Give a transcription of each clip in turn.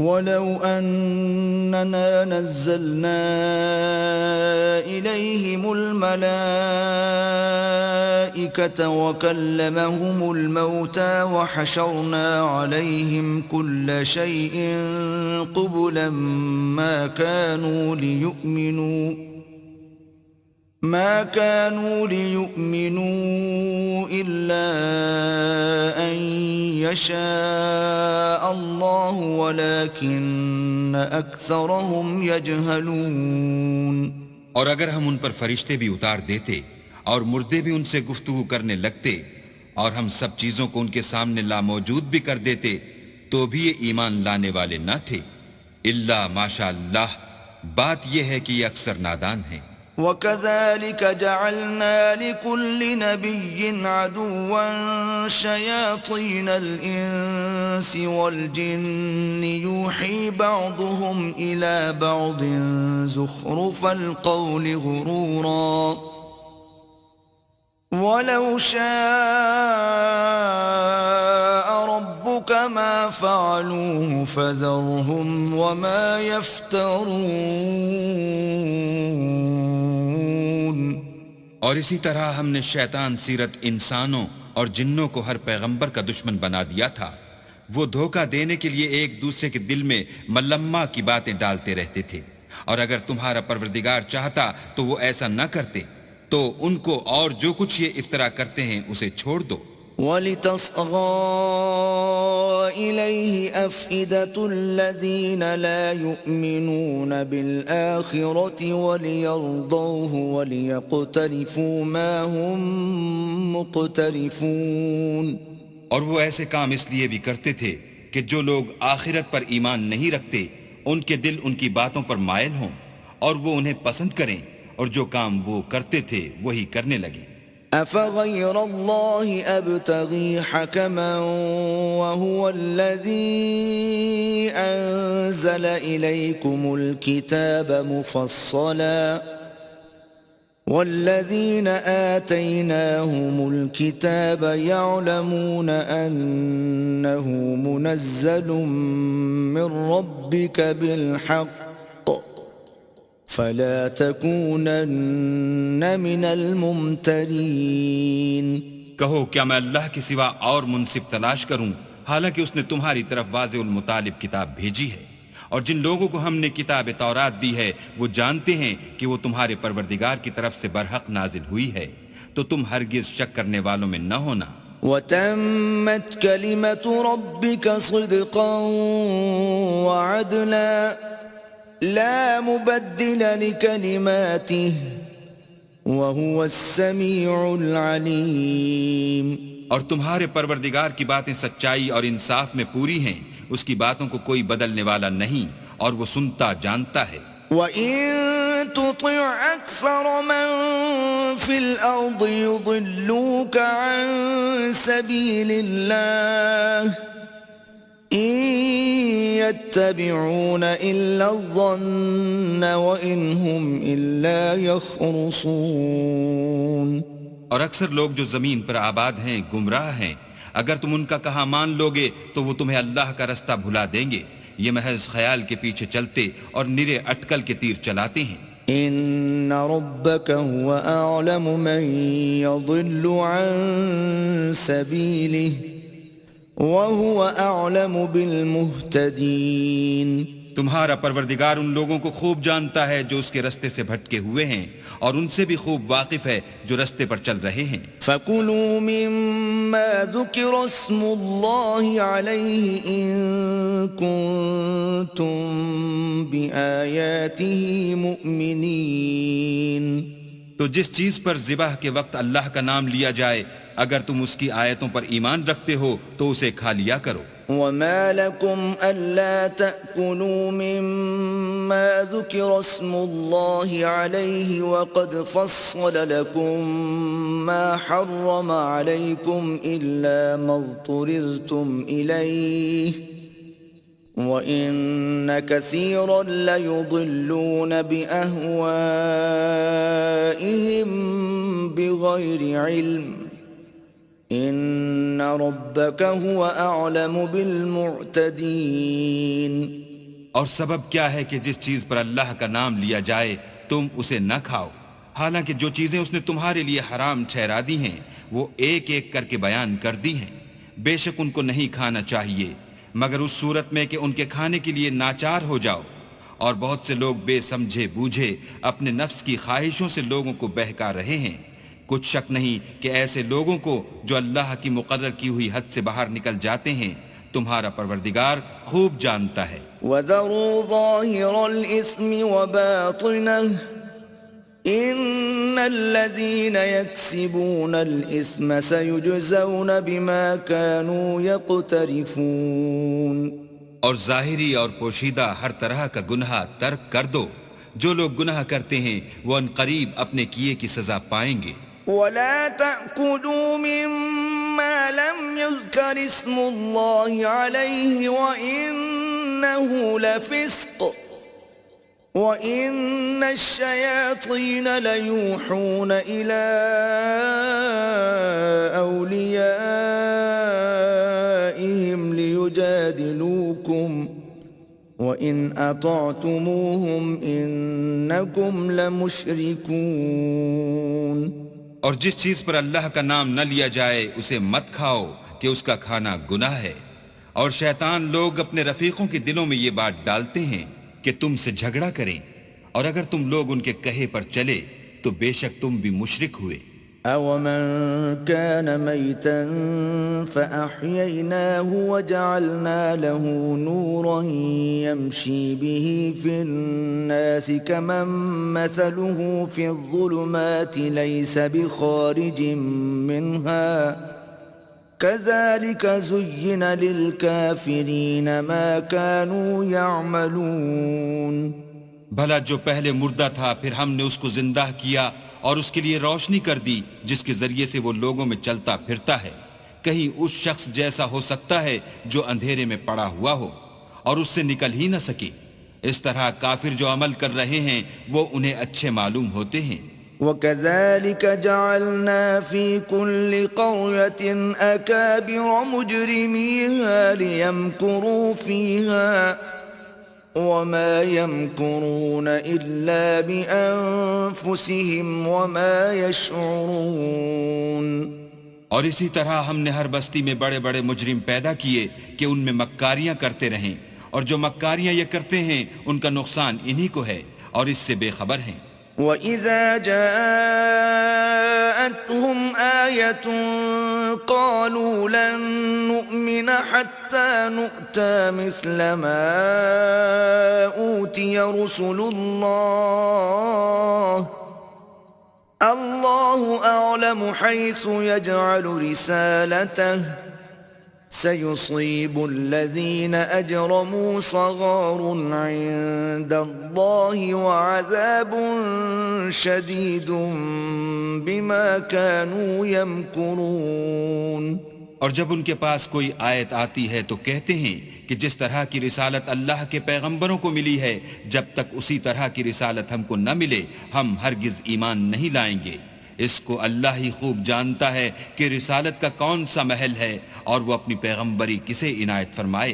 وَلَوْ أَنَّنَا نَزَّلْنَا إِلَيْهِمُ الْمَلَائِكَةَ وَكَلَّمَهُمُ الْمَوْتَى وَحَشَرْنَا عَلَيْهِمْ كُلَّ شَيْءٍ قُبُلًا ما كانوا ليؤمنوا إلا أن يشاء الله ولكن أكثرهم يجهلون. اور اگر ہم ان پر فرشتے بھی اتار دیتے اور مردے بھی ان سے گفتگو کرنے لگتے اور ہم سب چیزوں کو ان کے سامنے لاموجود بھی کر دیتے تو بھی یہ ایمان لانے والے نہ تھے الا ماشاء اللہ. بات یہ ہے کہ یہ اکثر نادان ہیں. وَكَذَلِكَ جَعَلْنَا لِكُلِّ نَبِيٍّ عَدُوًّا شَيَاطِينَ الْإِنسِ وَالْجِنِّ يُوحِي بَعْضُهُمْ إِلَى بَعْضٍ زُخْرُفَ الْقَوْلِ غُرُورًا وَلَوْ شَاءَ رَبُّكَ مَا فَعَلُوهُ فَذَرْهُمْ وَمَا يَفْتَرُونَ. اور اسی طرح ہم نے شیطان سیرت انسانوں اور جنوں کو ہر پیغمبر کا دشمن بنا دیا تھا. وہ دھوکہ دینے کے لیے ایک دوسرے کے دل میں ملمہ کی باتیں ڈالتے رہتے تھے، اور اگر تمہارا پروردگار چاہتا تو وہ ایسا نہ کرتے. تو ان کو اور جو کچھ یہ افطرا کرتے ہیں اسے چھوڑ دو. وَلِتَصْغَى إِلَيْهِ أَفْئِدَةُ الَّذِينَ لَا يُؤْمِنُونَ بِالْآخِرَةِ وَلِيَرْضَوْهُ وَلِيَقْتَرِفُوا مَا هُمْ مُقْتَرِفُونَ. اور وہ ایسے کام اس لیے بھی کرتے تھے کہ جو لوگ آخرت پر ایمان نہیں رکھتے ان کے دل ان کی باتوں پر مائل ہوں اور وہ انہیں پسند کریں، اور جو کام وہ کرتے تھے وہی کرنے لگے. أَفَغَيْرَ اللَّهِ أَبْتَغِي حَكَمًا وَهُوَ الَّذِي أَنزَلَ إِلَيْكُمُ الْكِتَابَ مُفَصَّلًا وَالَّذِينَ آتَيْنَاهُمُ الْكِتَابَ يَعْلَمُونَ أَنَّهُ مُنَزَّلٌ مِّن رَّبِّكَ بِالْحَقِّ فَلَا تَكُونَنَّ مِنَ الْمُمْتَرِينَ. کہو کیا میں اللہ کے سوا اور منصف تلاش کروں، حالانکہ اس نے تمہاری طرف واضح المطالب کتاب بھیجی ہے. اور جن لوگوں کو ہم نے کتاب تورات دی ہے وہ جانتے ہیں کہ وہ تمہارے پروردگار کی طرف سے برحق نازل ہوئی ہے، تو تم ہرگز شک کرنے والوں میں نہ ہونا. وَتَمَّتْ كَلِمَةُ رَبِّكَ صِدْقًا وَعَدْلًا لا مبدل لكلماته وهو السميع العليم. اور تمہارے پروردگار کی باتیں سچائی اور انصاف میں پوری ہیں، اس کی باتوں کو کوئی بدلنے والا نہیں، اور وہ سنتا جانتا ہے. وَإِن تُطِعْ أَكْثَرَ مَن فِي الْأَرْضِ يُضِلُّوكَ عَن سَبِيلِ اللَّهِ إِن يَتَّبِعُونَ إِلَّا الظَّنَّ وَإِنْ هُمْ إِلَّا يَخْرُصُونَ. اور اکثر لوگ جو زمین پر آباد ہیں گمراہ ہیں، اگر تم ان کا کہا مان لوگے تو وہ تمہیں اللہ کا رستہ بھلا دیں گے. یہ محض خیال کے پیچھے چلتے اور نرے اٹکل کے تیر چلاتے ہیں. إِنَّ رَبَّكَ هُوَ أَعْلَمُ مَن يَضِلُّ عَن سَبِيلِهِ وَهُوَ أَعْلَمُ بِالْمُهْتَدِينَ. تمہارا پروردگار ان لوگوں کو خوب جانتا ہے جو اس کے رستے سے بھٹکے ہوئے ہیں، اور ان سے بھی خوب واقف ہے جو رستے پر چل رہے ہیں. فَكُلُوا مِمَّا ذُكِرَ اسْمُ اللَّهِ عَلَيْهِ إِن كُنتُم بِآيَاتِهِ مُؤْمِنِينَ. تو جس چیز پر ذبح کے وقت اللہ کا نام لیا جائے اگر تم اس کی آیتوں پر ایمان رکھتے ہو تو اسے کھا لیا کرو. وَمَا لَكُمْ أَلَّا تَأْكُلُوا مِمَّا ذُكِرَ اسْمُ اللَّهِ عَلَيْهِ وَقَدْ فَصَّلَ لَكُم مَّا حَرَّمَ عَلَيْكُمْ إِلَّا مَا اضْطُرِرْتُمْ إِلَيْهِ وَإِنَّ كَثِيرًا لَيُضِلُّونَ بِأَهْوَائِهِمْ بِغَيْرِ عِلْمٍ إِنَّ رَبَّكَ هُوَ أَعْلَمُ بِالْمُعْتَدِينَ. اور سبب کیا ہے کہ جس چیز پر اللہ کا نام لیا جائے تم اسے نہ کھاؤ، حالانکہ جو چیزیں اس نے تمہارے لیے حرام ٹھہرا دی ہیں وہ ایک ایک کر کے بیان کر دی ہیں۔ بے شک ان کو نہیں کھانا چاہیے مگر اس صورت میں کہ ان کے کھانے کے لیے ناچار ہو جاؤ، اور بہت سے لوگ بے سمجھے بوجھے اپنے نفس کی خواہشوں سے لوگوں کو بہکا رہے ہیں۔ کچھ شک نہیں کہ ایسے لوگوں کو جو اللہ کی مقرر کی ہوئی حد سے باہر نکل جاتے ہیں تمہارا پروردگار خوب جانتا ہے۔ وَذَرُوا ظَاهِرَ الْإِثْمِ وَبَاطِنَهُ إِنَّ الَّذِينَ يَكْسِبُونَ الْإِثْمَ سَيُجْزَوْنَ بِمَا كَانُوا يَقْتَرِفُونَ۔ اور ظاہری اور پوشیدہ ہر طرح کا گناہ ترک کر دو، جو لوگ گناہ کرتے ہیں وہ ان قریب اپنے کیے کی سزا پائیں گے۔ وَلَا تَأْكُلُوا مِمَّا لَمْ يُذْكَرِ اسْمُ اللَّهِ عَلَيْهِ وَإِنَّهُ لَفِسْقٌ وَإِنَّ الشَّيَاطِينَ لَيُوحُونَ إِلَىٰ أَوْلِيَائِهِمْ لِيُجَادِلُوكُمْ وَإِنْ أَطَعْتُمُوهُمْ إِنَّكُمْ لَمُشْرِكُونَ۔ اور جس چیز پر اللہ کا نام نہ لیا جائے اسے مت کھاؤ کہ اس کا کھانا گناہ ہے، اور شیطان لوگ اپنے رفیقوں کے دلوں میں یہ بات ڈالتے ہیں کہ تم سے جھگڑا کریں، اور اگر تم لوگ ان کے کہے پر چلے تو بے شک تم بھی مشرک ہوئے۔ أَوَمَنْ كَانَ مَيْتًا فَأَحْيَيْنَاهُ وَجَعَلْنَا لَهُ نُورًا يَمْشِي بِهِ فِي النَّاسِ كَمَنْ مَثَلُهُ فِي الظُّلُمَاتِ لَيْسَ بِخَارِجٍ مِّنْهَا كَذَلِكَ زُيِّنَ لِلْكَافِرِينَ مَا كَانُوا يَعْمَلُونَ۔ بھلا جو پہلے مردہ تھا پھر ہم نے اس کو زندہ کیا اور اس کے لیے روشنی کر دی جس کے ذریعے سے وہ لوگوں میں چلتا پھرتا ہے، کہیں اس شخص جیسا ہو سکتا ہے جو اندھیرے میں پڑا ہوا ہو اور اس سے نکل ہی نہ سکے۔ اس طرح کافر جو عمل کر رہے ہیں وہ انہیں اچھے معلوم ہوتے ہیں۔ وَكَذَلِكَ جَعَلْنَا فِي كُلِّ قَرْيَةٍ أَكَابِرَ مُجْرِمِيهَا لِيَمْكُرُوا فِيهَا وَمَا يَمْكُرُونَ إِلَّا بِأَنفُسِهِمْ وَمَا يَشْعُرُونَ۔ اور اسی طرح ہم نے ہر بستی میں بڑے بڑے مجرم پیدا کیے کہ ان میں مکاریاں کرتے رہیں، اور جو مکاریاں یہ کرتے ہیں ان کا نقصان انہی کو ہے اور اس سے بے خبر ہیں۔ وَإِذَا جَاءَتْهُمْ آيَةٌ قَالُوا لَن نُّؤْمِنَ حَتَّى نُؤْتَىٰ مِثْلَ مَا أُوتِيَ رُسُلُ اللَّهُ أَعْلَمُ حَيْثُ يَجْعَلُ رِسَالَتَهُ سَيُصِيبُ الَّذِينَ أَجْرَمُوا صَغَارٌ عِندَ اللَّهِ وَعَذَابٌ شَدِيدٌ بِمَا كَانُوا يَمْكُرُونَ۔ اور جب ان کے پاس کوئی آیت آتی ہے تو کہتے ہیں کہ جس طرح کی رسالت اللہ کے پیغمبروں کو ملی ہے جب تک اسی طرح کی رسالت ہم کو نہ ملے ہم ہرگز ایمان نہیں لائیں گے۔ اس کو اللہ ہی خوب جانتا ہے کہ رسالت کا کون سا محل ہے اور وہ اپنی پیغمبری کسے عنایت فرمائے۔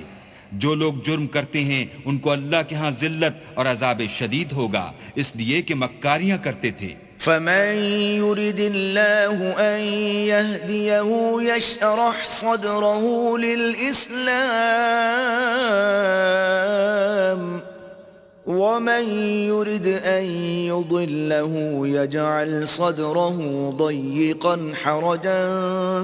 جو لوگ جرم کرتے ہیں ان کو اللہ کے ہاں ذلت اور عذاب شدید ہوگا، اس لیے کہ مکاریاں کرتے تھے۔ فَمَن يُرِدِ اللَّهُ أَن يَهْدِيَهُ يَشْرَحْ صَدْرَهُ لِلْإِسْلَامِ وَمَن يُرِدْ أَن يُضِلَّهُ يَجْعَلْ صَدْرَهُ ضَيِّقًا حَرَجًا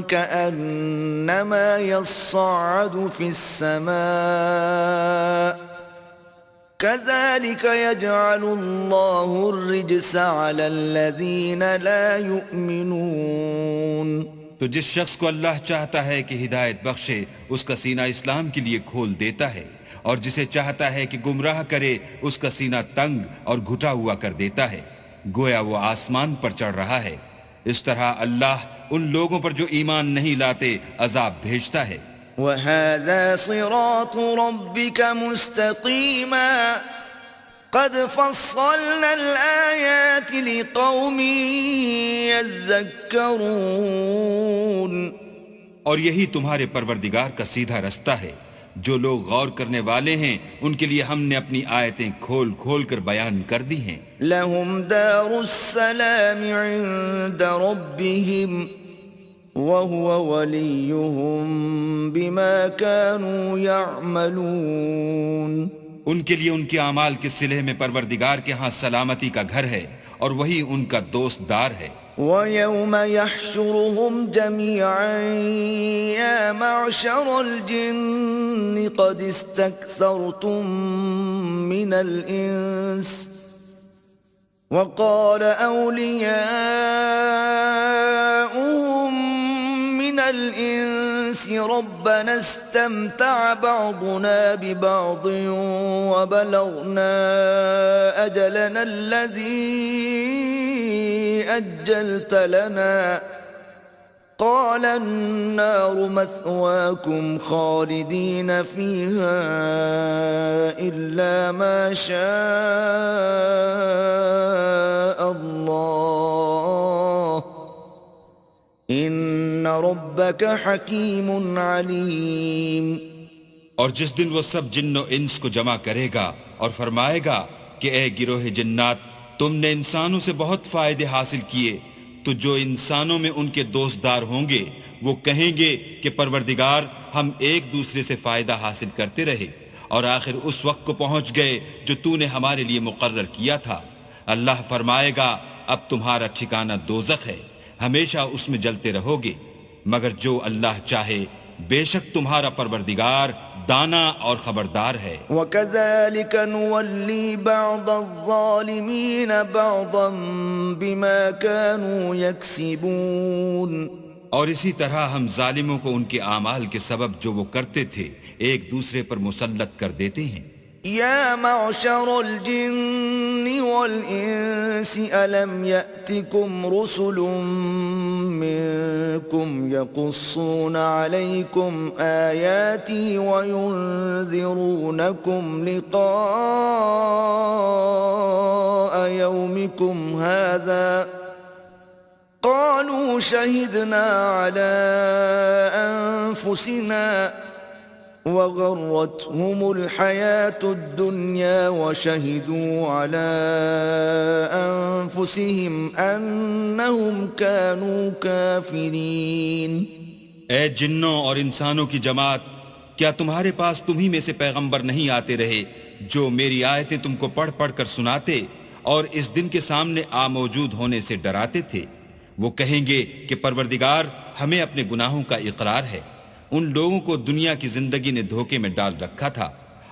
كَأَنَّمَا يَصَّعَّدُ فِي السَّمَاءِ كَذَلِكَ يَجْعَلُ اللَّهُ الرِّجْسَ عَلَى الَّذِينَ لَا يُؤْمِنُونَ۔ تو جس شخص کو اللہ چاہتا ہے کہ ہدایت بخشے اس کا سینہ اسلام کے لیے کھول دیتا ہے، اور جسے چاہتا ہے کہ گمراہ کرے اس کا سینہ تنگ اور گھٹا ہوا کر دیتا ہے، گویا وہ آسمان پر چڑھ رہا ہے۔ اس طرح اللہ ان لوگوں پر جو ایمان نہیں لاتے عذاب بھیجتا ہے۔ وَهَذَا صِرَاطُ رَبِّكَ مُسْتَقِيمًا قَدْ فَصَّلْنَا الْآيَاتِ لِقَوْمٍ يَذَّكَّرُونَ۔ اور یہی تمہارے پروردگار کا سیدھا رستہ ہے، جو لوگ غور کرنے والے ہیں ان کے لیے ہم نے اپنی آیتیں کھول کھول کر بیان کر دی ہیں. لهم دار السلام عند ربهم وهو وليهم بما كانوا يعملون. ان کے لیے ان کے اعمال کے صلح میں پروردگار کے ہاں سلامتی کا گھر ہے اور وہی ان کا دوست دار ہے. وَيَوْمَ يَحْشُرُهُمْ جَمِيعًا يَا مَعْشَرَ الْجِنِّ قَدِ اسْتَكْثَرْتُم مِّنَ الْإِنسِ وَقَالَ أَوْلِيَاؤُهُم مِّنَ الْإِنسِ رَبَّنَا اسْتَمْتَعَ بَعْضُنَا بِبَعْضٍ وَبَلَغْنَا أَجَلَنَا الَّذِي أجلت لنا قال النار مثواكم خالدين فيها إلا ما شاء الله إن ربك حكيم عليم. اور جس دن وہ سب جن و انس کو جمع کرے گا اور فرمائے گا کہ اے گروہ جنات، تم نے انسانوں سے بہت فائدے حاصل کیے، تو جو انسانوں میں ان کے دوستدار ہوں گے وہ کہیں گے کہ پروردگار ہم ایک دوسرے سے فائدہ حاصل کرتے رہے اور آخر اس وقت کو پہنچ گئے جو تو نے ہمارے لیے مقرر کیا تھا. اللہ فرمائے گا اب تمہارا ٹھکانہ دوزخ ہے، ہمیشہ اس میں جلتے رہو گے، مگر جو اللہ چاہے بے شک تمہارا پروردگار دانا اور خبردار ہے. وَكَذَلِكَ نُوَلِّي بَعْضَ الظَّالِمِينَ بَعْضًا بِمَا كَانُوا يَكْسِبُونَ. اور اسی طرح ہم ظالموں کو ان کے اعمال کے سبب جو وہ کرتے تھے ایک دوسرے پر مسلط کر دیتے ہیں. يا معشر الجن والإنس ألم يأتكم رسل منكم يقصون عليكم آياتي وينذرونكم لقاء يومكم هذا قالوا شهدنا على أنفسنا وغرتهم الحياة الدنيا وشهدوا على أنفسهم أنهم كانوا كافرين. اے جنوں اور انسانوں کی جماعت، کیا تمہارے پاس تمہیں میں سے پیغمبر نہیں آتے رہے جو میری آیتیں تم کو پڑھ پڑھ کر سناتے اور اس دن کے سامنے موجود ہونے سے ڈراتے تھے؟ وہ کہیں گے کہ پروردگار ہمیں اپنے گناہوں کا اقرار ہے، ان لوگوں کو دنیا کی زندگی نے دھوکے میں ڈال رکھا تھا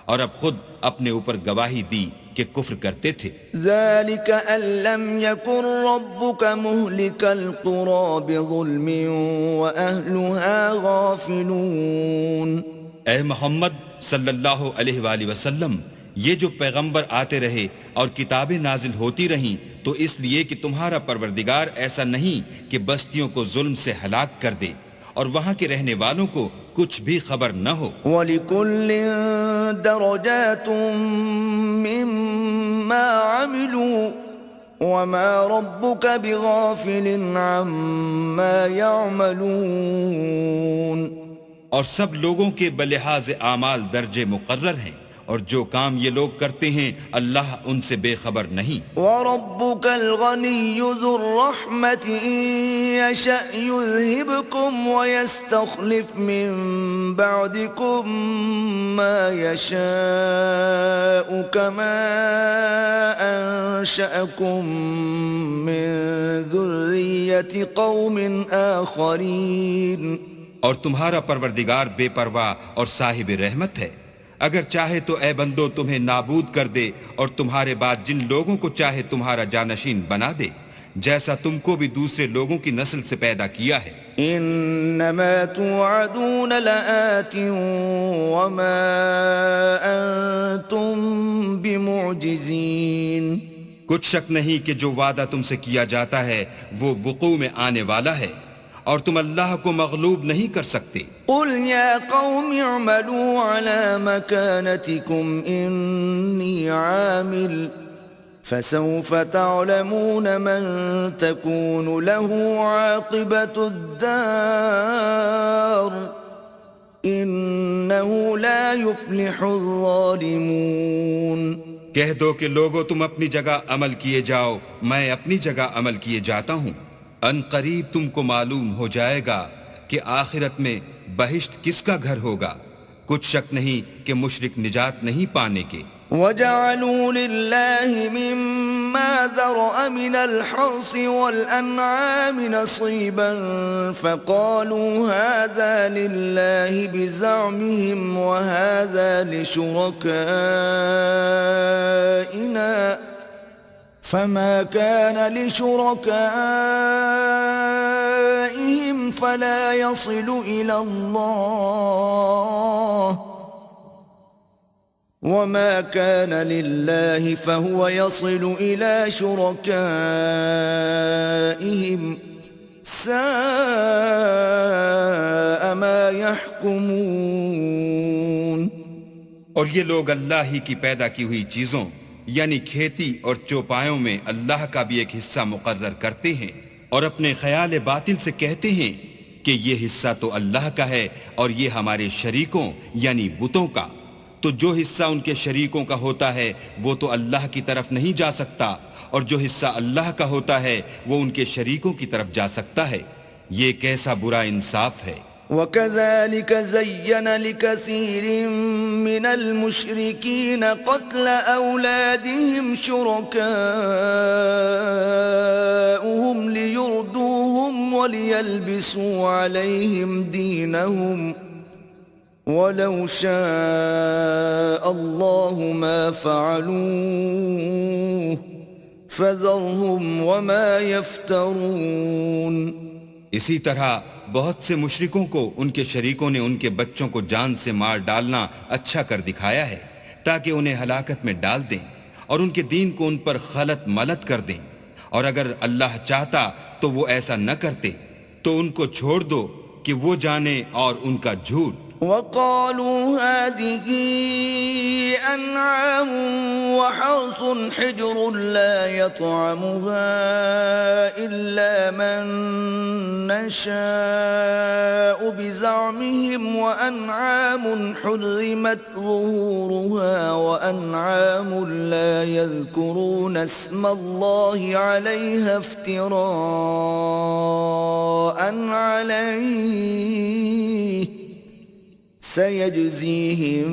اور اب خود اپنے اوپر گواہی دی کہ کفر کرتے تھے. ذَلِكَ أَن لَّمْ يَكُن رَّبُّكَ مُهْلِكَ الْقُرَىٰ بِظُلْمٍ وَأَهْلُهَا غَافِلُونَ. اے محمد صلی اللہ علیہ وآلہ وسلم، یہ جو پیغمبر آتے رہے اور کتابیں نازل ہوتی رہیں تو اس لیے کہ تمہارا پروردگار ایسا نہیں کہ بستیوں کو ظلم سے ہلاک کر دے اور وہاں کے رہنے والوں کو کچھ بھی خبر نہ ہو. وَلِكُلٍّ دَرَجَاتٌ مِّمَّا عَمِلُوا وَمَا رَبُّكَ بِغَافِلٍ عَمَّا يَعْمَلُونَ. اور سب لوگوں کے بلحاظ اعمال درجے مقرر ہیں اور جو کام یہ لوگ کرتے ہیں اللہ ان سے بے خبر نہیں. وَرَبُّكَ الْغَنِيُّ ذُو الرَّحْمَةِ إِن يَشَأْ يُذْهِبْكُمْ وَيَسْتَخْلِفْ مِن بَعْدِكُم مَّا يَشَاءُ كَمَا أَنشَأَكُم مِّن ذُرِّيَّةِ قَوْمٍ آخَرِينَ. اور تمہارا پروردگار بے پرواہ اور صاحب رحمت ہے، اگر چاہے تو اے بندو تمہیں نابود کر دے اور تمہارے بعد جن لوگوں کو چاہے تمہارا جانشین بنا دے، جیسا تم کو بھی دوسرے لوگوں کی نسل سے پیدا کیا ہے. انما توعدون لآت وما انتم بمعجزین. کچھ شک نہیں کہ جو وعدہ تم سے کیا جاتا ہے وہ وقوع میں آنے والا ہے اور تم اللہ کو مغلوب نہیں کر سکتے. قل یا قوم اعملوا على مكانتكم انی عامل فسوف تعلمون من تكون له عاقبة الدار إنه لا يفلح الظالمون. کہہ دو کہ لوگو تم اپنی جگہ عمل کیے جاؤ، میں اپنی جگہ عمل کیے جاتا ہوں. ان قریب تم کو معلوم ہو جائے گا کہ آخرت میں بہشت کس کا گھر ہوگا. کچھ شک نہیں کہ مشرک نجات نہیں پانے کے. وَجَعَلُوا لِلَّهِ مِمَّا ذَرَأَ مِنَ الْحَرْثِ وَالْأَنْعَامِ نَصِيبًا فَقَالُوا هَذَا لِلَّهِ بِزَعْمِهِمْ وَهَذَا لِشُرَكَائِنَا فَمَا كَانَ لِشُرَكَائِهِمْ فَلَا يَصِلُ إِلَى اللَّهِ وما كان لله فهو يصل إلى شركائهم ساء ما يحكمون. اور یہ لوگ اللہ ہی کی پیدا کی ہوئی چیزوں یعنی کھیتی اور چوپایوں میں اللہ کا بھی ایک حصہ مقرر کرتے ہیں اور اپنے خیال باطل سے کہتے ہیں کہ یہ حصہ تو اللہ کا ہے اور یہ ہمارے شریکوں یعنی بتوں کا. تو جو حصہ ان کے شریکوں کا ہوتا ہے وہ تو اللہ کی طرف نہیں جا سکتا، اور جو حصہ اللہ کا ہوتا ہے وہ ان کے شریکوں کی طرف جا سکتا ہے. یہ کیسا برا انصاف ہے. وَكَذَلِكَ زَيَّنَ لِكَثِيرٍ مِّنَ الْمُشْرِكِينَ قَتْلَ أَوْلَادِهِمْ شُرَكَاؤُهُمْ لِيُرْدُوهُمْ وَلِيَلْبِسُوا عَلَيْهِمْ دِينَهُمْ وَلَوْ شَاءَ اللَّهُ مَا فَعَلُوهُ فَذَرْهُمْ وَمَا يَفْتَرُونَ. اسی طرح بہت سے مشرکوں کو ان کے شریکوں نے ان کے بچوں کو جان سے مار ڈالنا اچھا کر دکھایا ہے تاکہ انہیں ہلاکت میں ڈال دیں اور ان کے دین کو ان پر خلط ملط کر دیں. اور اگر اللہ چاہتا تو وہ ایسا نہ کرتے. تو ان کو چھوڑ دو کہ وہ جانے اور ان کا جھوٹ. وَقَالُوا هَذِهِ أَنْعَامٌ وَحَرْثٌ حِجْرٌ لَا يَطْعَمُهَا إِلَّا مَن نَّشَاءُ بِزَعْمِهِمْ وَأَنْعَامٌ حُرِّمَتْ ظُهُورُهَا وَأَنْعَامٌ لَا يَذْكُرُونَ اسْمَ اللَّهِ عَلَيْهَا افْتِرَاءً عَلَيْهِ سَيَجْزِيهِمْ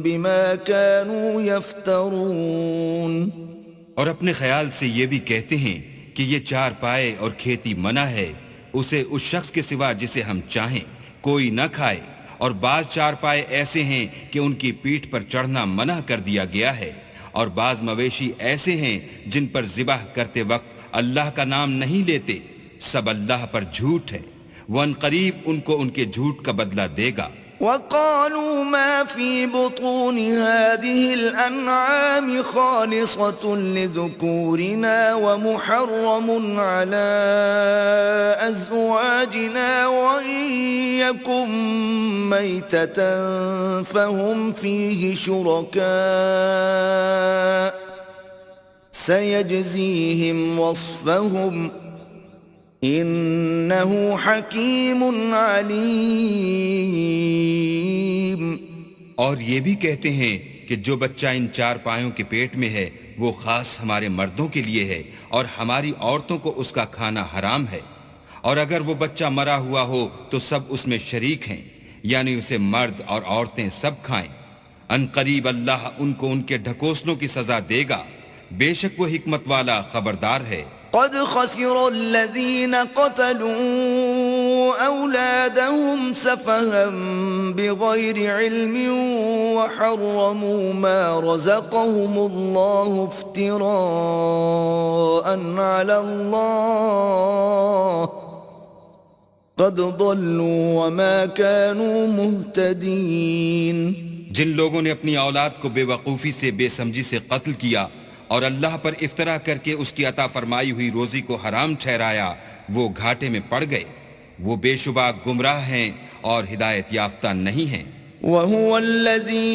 بِمَا كَانُوا يَفْتَرُونَ. اور اپنے خیال سے یہ بھی کہتے ہیں کہ یہ چار پائے اور کھیتی منع ہے، اسے اس شخص کے سوا جسے ہم چاہیں کوئی نہ کھائے. اور بعض چار پائے ایسے ہیں کہ ان کی پیٹھ پر چڑھنا منع کر دیا گیا ہے، اور بعض مویشی ایسے ہیں جن پر ذبح کرتے وقت اللہ کا نام نہیں لیتے. سب اللہ پر جھوٹ ہے، وہ ان قریب ان کو ان کے جھوٹ کا بدلہ دے گا. وَقَالُوا مَا فِي بُطُونِ هَٰذِهِ الْأَنْعَامِ خَالِصَةٌ لِذُكُورِنَا وَمُحَرَّمٌ عَلَىٰ أَزْوَاجِنَا وَإِن يَكُن مَّيْتَةً فَهُمْ فِيهِ شُرَكَاءُ سَيَجْزِيهِمْ وَصْفَهُمْ انہو حکیم علیم. اور یہ بھی کہتے ہیں کہ جو بچہ ان چار پایوں کے پیٹ میں ہے وہ خاص ہمارے مردوں کے لیے ہے اور ہماری عورتوں کو اس کا کھانا حرام ہے. اور اگر وہ بچہ مرا ہوا ہو تو سب اس میں شریک ہیں، یعنی اسے مرد اور عورتیں سب کھائیں. ان قریب اللہ ان کو ان کے ڈھکوسلوں کی سزا دے گا، بے شک وہ حکمت والا خبردار ہے. قد خسر الذين قتلوا أولادهم سفها بغير علم وحرموا ما رزقهم الله افتراء على الله قد ضلوا وما كانوا مهتدين. جن لوگوں نے اپنی اولاد کو بے وقوفی سے بے سمجھی سے قتل کیا اور اللہ پر افطرا کر کے اس کی عطا فرمائی ہوئی روزی کو حرام ٹھہرایا، وہ گھاٹے میں پڑ گئے. وہ بے شبہ گمراہ ہیں اور ہدایت یافتہ نہیں ہیں. وَهُوَ الَّذِي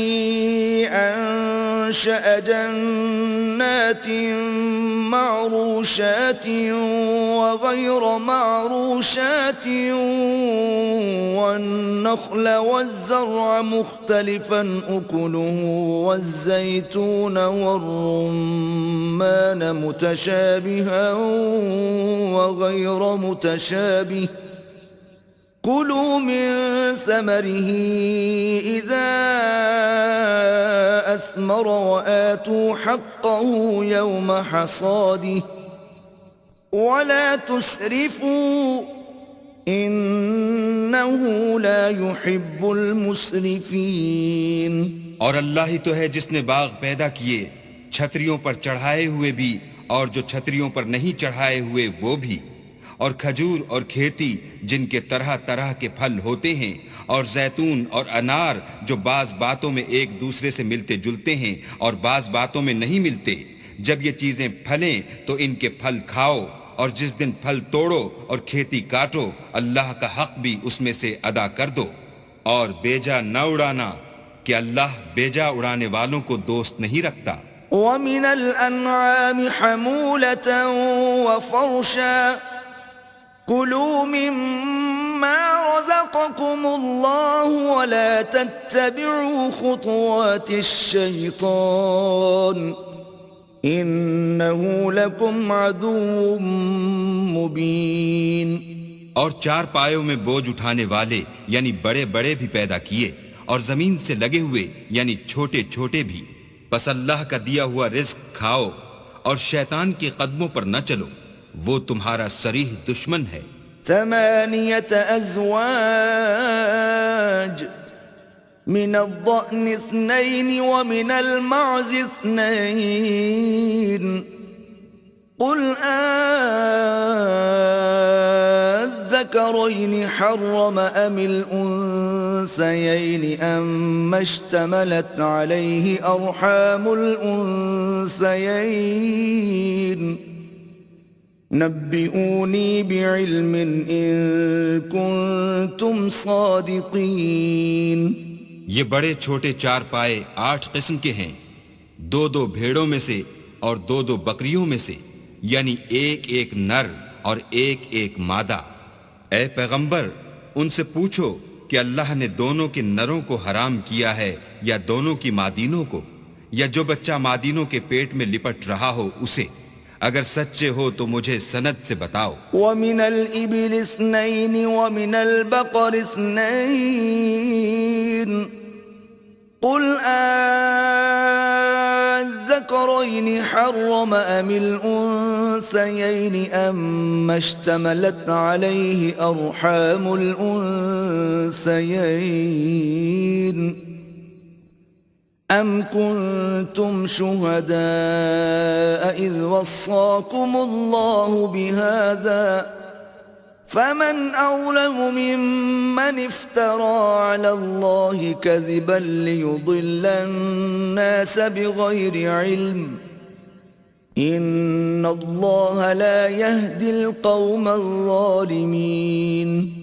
أنشأ جنات معروشات وغير معروشات والنخل والزرع مختلفا أكله والزيتون والرمان متشابها وغير متشابه كلوا من ثمره إذا أثمر وآتوا حقه يوم حصاده ولا تسرفوا إنه لا يحب المسرفين. اور اللہ ہی تو ہے جس نے باغ پیدا کیے چھتریوں پر چڑھائے ہوئے بھی اور جو چھتریوں پر نہیں چڑھائے ہوئے وہ بھی، اور کھجور اور کھیتی جن کے طرح طرح کے پھل ہوتے ہیں، اور زیتون اور انار جو بعض باتوں میں ایک دوسرے سے ملتے جلتے ہیں اور بعض باتوں میں نہیں ملتے. جب یہ چیزیں پھلیں تو ان کے پھل کھاؤ، اور جس دن پھل توڑو اور کھیتی کاٹو اللہ کا حق بھی اس میں سے ادا کر دو، اور بیجا نہ اڑانا کہ اللہ بیجا اڑانے والوں کو دوست نہیں رکھتا. ومن الأنعام حمولة وفرشا كلوا مما رزقكم الله ولا تتبعوا خطوات الشيطان إنه لكم عدو مبين. اور چار پایوں میں بوجھ اٹھانے والے یعنی بڑے بڑے بھی پیدا کیے، اور زمین سے لگے ہوئے یعنی چھوٹے چھوٹے بھی. بس اللہ کا دیا ہوا رزق کھاؤ اور شیطان کے قدموں پر نہ چلو، وہ تمہارا صریح دشمن ہے. 8 أزواج من الضأن 2 ومن المعز 2 قل الذكرين حرم أم الأنثيين أم اشتملت عليه أرحام الأنثيين نبئوني بعلم إن كنتم صادقين. یہ بڑے چھوٹے چار پائے 8 قسم کے ہیں، 2 بھیڑوں میں سے اور 2 بکریوں میں سے، یعنی ایک نر اور ایک مادہ. اے پیغمبر ان سے پوچھو کہ اللہ نے دونوں کے نروں کو حرام کیا ہے یا دونوں کی مادینوں کو، یا جو بچہ مادینوں کے پیٹ میں لپٹ رہا ہو اسے. اگر سچے ہو تو مجھے سند سے بتاؤ. ومن الإبل 2 ومن البقر 2 قل الذكرين حرم أم الأنثيين أم اشتملت عليه أرحام الأنثيين أم كنتم شهداء إذ وصاكم الله بهذا فمن أظلم ممن افترى على الله كذبا ليضل الناس بغير علم إن الله لا يهدي القوم الظالمين.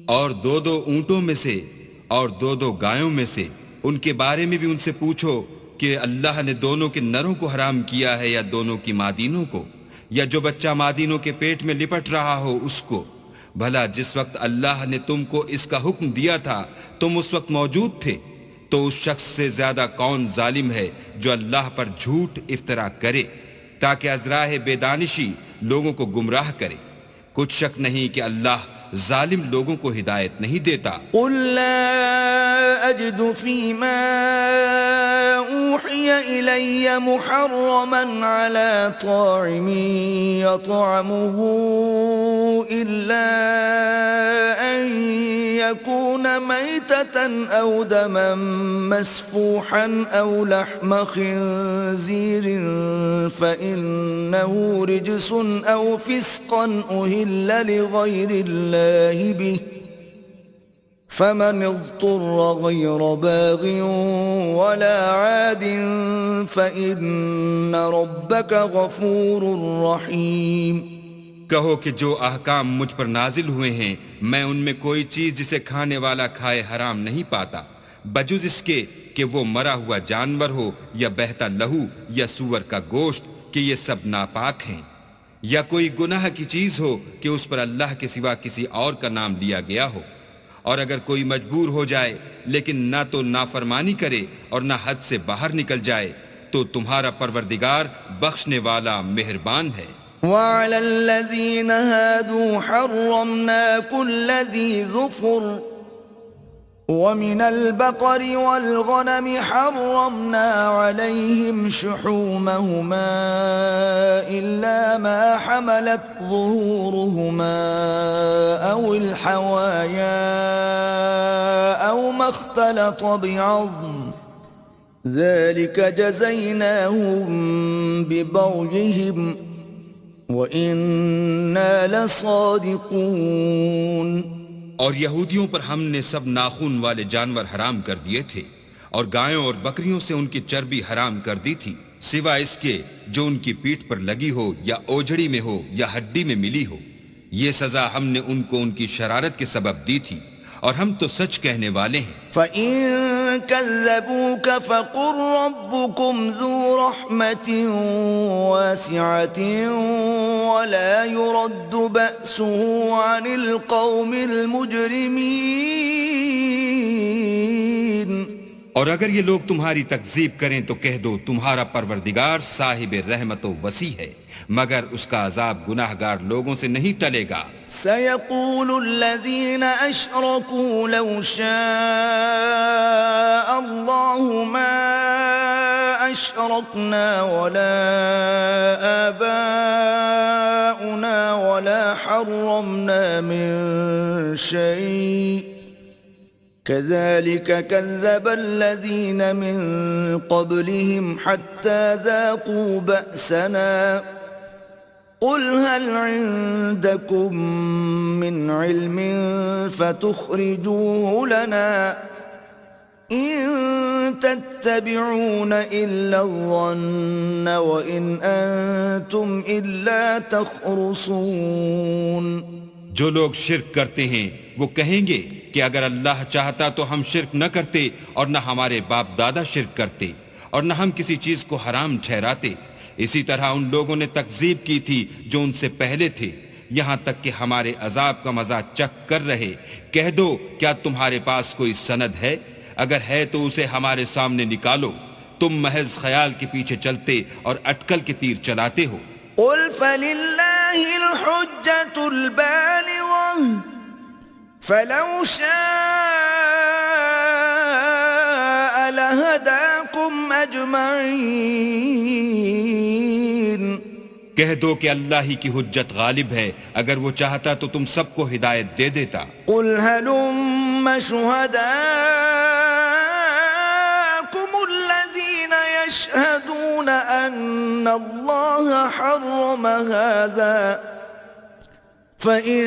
اور 2 اونٹوں میں سے اور 2 گایوں میں سے ان کے بارے میں بھی ان سے پوچھو کہ اللہ نے دونوں کے نروں کو حرام کیا ہے یا دونوں کی مادینوں کو، یا جو بچہ مادینوں کے پیٹ میں لپٹ رہا ہو اس کو. بھلا جس وقت اللہ نے تم کو اس کا حکم دیا تھا تم اس وقت موجود تھے، تو اس شخص سے زیادہ کون ظالم ہے جو اللہ پر جھوٹ افطرا کرے تاکہ از راہ بے دانشی لوگوں کو گمراہ کرے. کچھ شک نہیں کہ اللہ ظالم لوگوں کو ہدایت نہیں دیتا. قل لا أجد فيما أوحي إلي محرما على طاعم يطعمه إلا أن يكون ميتة أو دما مسفوحا أو لحم خنزير فإنه رجس أو فسقا أهل لغير الله به فمن اضطر غير باغ ولا عاد فإن ربك غفور رحيم. کہو کہ جو احکام مجھ پر نازل ہوئے ہیں میں ان میں کوئی چیز جسے کھانے والا کھائے حرام نہیں پاتا، بجز اس کے کہ وہ مرا ہوا جانور ہو یا بہتا لہو یا سور کا گوشت کہ یہ سب ناپاک ہیں، یا کوئی گناہ کی چیز ہو کہ اس پر اللہ کے سوا کسی اور کا نام لیا گیا ہو، اور اگر کوئی مجبور ہو جائے لیکن نہ تو نافرمانی کرے اور نہ حد سے باہر نکل جائے تو تمہارا پروردگار بخشنے والا مہربان ہے۔ وعلى الذين هادوا حرمنا كل ذي ظفر ومن البقر والغنم حرمنا عليهم شحومهما إلا ما حملت ظهورهما أو الحوايا أو ما اختلط بعظم ذلك جزيناهم ببغيهم وَإِنَّا لَصَادِقُونَ۔ اور یہودیوں پر ہم نے سب ناخون والے جانور حرام کر دیے تھے، اور گایوں اور بکریوں سے ان کی چربی حرام کر دی تھی، سوائے اس کے جو ان کی پیٹھ پر لگی ہو یا اوجڑی میں ہو یا ہڈی میں ملی ہو۔ یہ سزا ہم نے ان کو ان کی شرارت کے سبب دی تھی، اور ہم تو سچ کہنے والے ہیں۔ فَإِن كَذَّبُوكَ فَقُلْ رَبُّكُمْ ذُو رَحْمَةٍ وَاسِعَةٍ وَلَا يُرَدُّ بَأْسُهُ عَنِ الْقَوْمِ الْمُجْرِمِينَ۔ اور اگر یہ لوگ تمہاری تکذیب کریں تو کہہ دو تمہارا پروردگار صاحب رحمت و وسیع ہے، مگر اس کا عذاب گناہگار لوگوں سے نہیں ٹلے گا۔ سَيَقُولُ الَّذِينَ أَشْرَكُوا لَوْ شَاءَ اللَّهُ مَا أَشْرَكْنَا وَلَا آبَاؤُنَا وَلَا حَرَّمْنَا مِن شَيْءٍ كَذَلِكَ كَذَّبَ الَّذِينَ مِن قَبْلِهِمْ حَتَّى ذَاقُوا بَأْسَنَا قُلْ هَلْ عِندَكُمْ مِنْ عِلْمٍ فَتُخْرِجُوهُ لَنَا إِن تَتَّبِعُونَ إِلَّا الظَّنَّ وَإِنْ أَنْتُمْ إِلَّا تَخْرُصُونَ۔ جو لوگ شرک کرتے ہیں وہ کہیں گے کہ اگر اللہ چاہتا تو ہم شرک نہ کرتے، اور نہ ہمارے باپ دادا شرک کرتے، اور نہ ہم کسی چیز کو حرام ٹھہراتے۔ اسی طرح ان لوگوں نے تکذیب کی تھی جو ان سے پہلے تھے، یہاں تک کہ ہمارے عذاب کا مزہ چکھ کر رہے۔ کہہ دو کیا تمہارے پاس کوئی سند ہے؟ اگر ہے تو اسے ہمارے سامنے نکالو۔ تم محض خیال کے پیچھے چلتے اور اٹکل کے تیر چلاتے ہو۔ قُلْ فَلِلَّهِ الْحُجَّةُ الْبَالِغَةُ فَلَوْ شَاءَ لَهَدَاكُمْ أَجْمَعِينَ۔ کہہ دو کہ اللہ ہی کی حجت غالب ہے، اگر وہ چاہتا تو تم سب کو ہدایت دے دیتا۔ قُلْ هَلُمَّ شُهَدَاءَكُمُ الَّذِينَ يَشْهَدُونَ أَنَّ اللَّهَ حَرَّمَ هَذَا فَإِن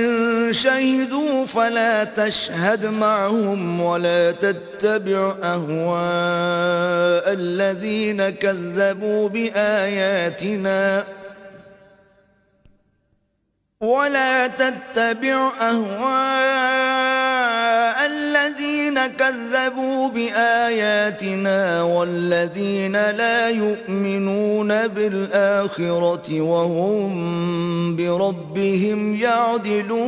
شَهِدُوا فَلَا تَشْهَدْ مَعَهُمْ وَلَا تَتَّبِعْ أَهْوَاءَ الَّذِينَ كَذَّبُوا بِآيَاتِنَا وَالَّذِينَ لَا يُؤْمِنُونَ بِالْآخِرَةِ وَهُمْ بِرَبِّهِمْ يَعْدِلُونَ۔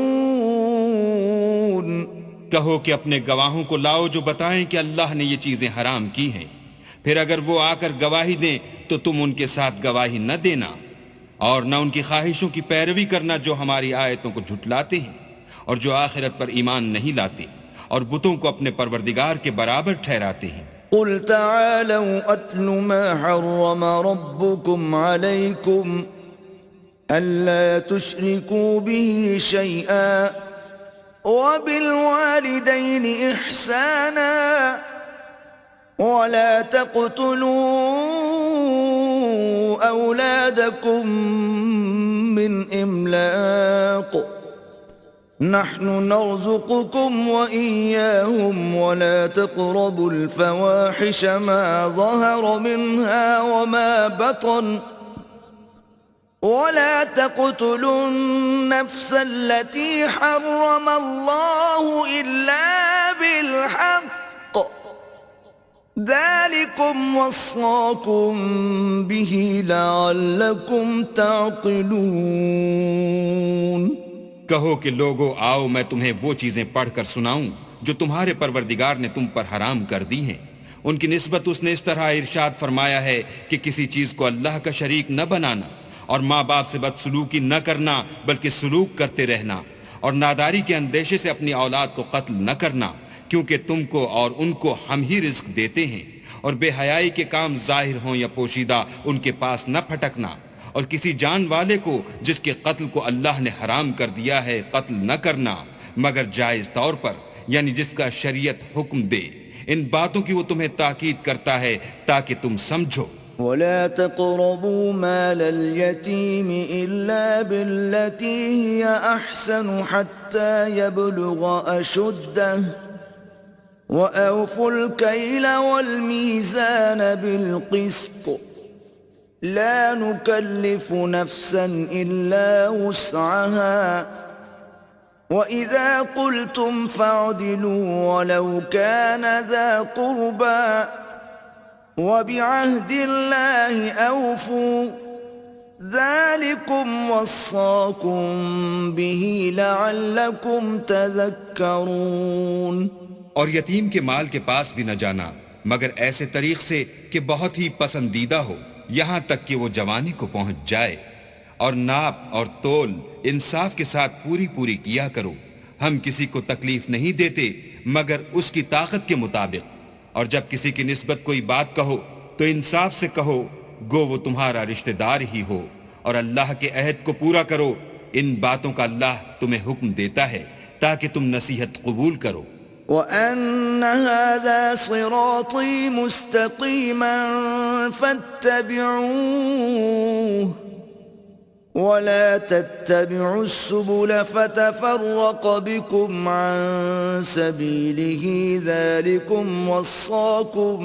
کہو کہ اپنے گواہوں کو لاؤ جو بتائیں کہ اللہ نے یہ چیزیں حرام کی ہیں، پھر اگر وہ آ کر گواہی دیں تو تم ان کے ساتھ گواہی نہ دینا، اور نہ ان کی خواہشوں کی پیروی کرنا جو ہماری آیتوں کو جھٹلاتے ہیں اور جو آخرت پر ایمان نہیں لاتے اور بتوں کو اپنے پروردگار کے برابر ٹھہراتے ہیں۔ قُلْ تَعَالَوْا أَتْلُ مَا حَرَّمَ رَبُّكُمْ عَلَيْكُمْ أَلَّا تُشْرِكُوا بِهِ شَيْئًا وَبِالْوَالِدَيْنِ إِحْسَانًا وَلَا تَقْتُلُوا أَوْلَادَكُمْ مِنْ إِمْلَاقٍ نَحْنُ نَرْزُقُكُمْ وَإِيَّاهُمْ وَلَا تَقْرَبُوا الْفَوَاحِشَ مَا ظَهَرَ مِنْهَا وَمَا بَطَنَ وَلَا تَقْتُلُوا النَّفْسَ الَّتِي حَرَّمَ اللَّهُ إِلَّا بِالْحَقِّ ذلكم وصاكم به لعلكم تعقلون کہو کہ لوگو آؤ میں تمہیں وہ چیزیں پڑھ کر سناؤں جو تمہارے پروردگار نے تم پر حرام کر دی ہیں۔ ان کی نسبت اس نے اس طرح ارشاد فرمایا ہے کہ کسی چیز کو اللہ کا شریک نہ بنانا، اور ماں باپ سے بدسلوکی نہ کرنا بلکہ سلوک کرتے رہنا، اور ناداری کے اندیشے سے اپنی اولاد کو قتل نہ کرنا، کیونکہ تم کو اور ان کو ہم ہی رزق دیتے ہیں، اور بے حیائی کے کام ظاہر ہوں یا پوشیدہ ان کے پاس نہ پھٹکنا، اور کسی جان والے کو جس کے قتل کو اللہ نے حرام کر دیا ہے قتل نہ کرنا مگر جائز طور پر، یعنی جس کا شریعت حکم دے۔ ان باتوں کی وہ تمہیں تاکید کرتا ہے تاکہ تم سمجھو۔ ولا تقربوا مال اليتيم إلا بالتي هي أحسن حتى يبلغ أشده وأوفوا الكيل والميزان بالقسط لا نكلف نفسا إلا وسعها وإذا قلتم فاعدلوا ولو كان ذا قربى وبعهد الله أوفوا ذلكم وصاكم به لعلكم تذكرون۔ اور یتیم کے مال کے پاس بھی نہ جانا مگر ایسے طریق سے کہ بہت ہی پسندیدہ ہو، یہاں تک کہ وہ جوانی کو پہنچ جائے، اور ناپ اور تول انصاف کے ساتھ پوری پوری کیا کرو۔ ہم کسی کو تکلیف نہیں دیتے مگر اس کی طاقت کے مطابق، اور جب کسی کی نسبت کوئی بات کہو تو انصاف سے کہو، گو وہ تمہارا رشتہ دار ہی ہو، اور اللہ کے عہد کو پورا کرو۔ ان باتوں کا اللہ تمہیں حکم دیتا ہے تاکہ تم نصیحت قبول کرو۔ وَأَنَّ هَذَا صِرَاطِي مُسْتَقِيمًا فَاتَّبِعُوهُ وَلَا تَتَّبِعُوا السُّبُلَ فَتَفَرَّقَ بِكُمْ عَن سَبِيلِهِ ذَلِكُمْ وَصَّاكُمْ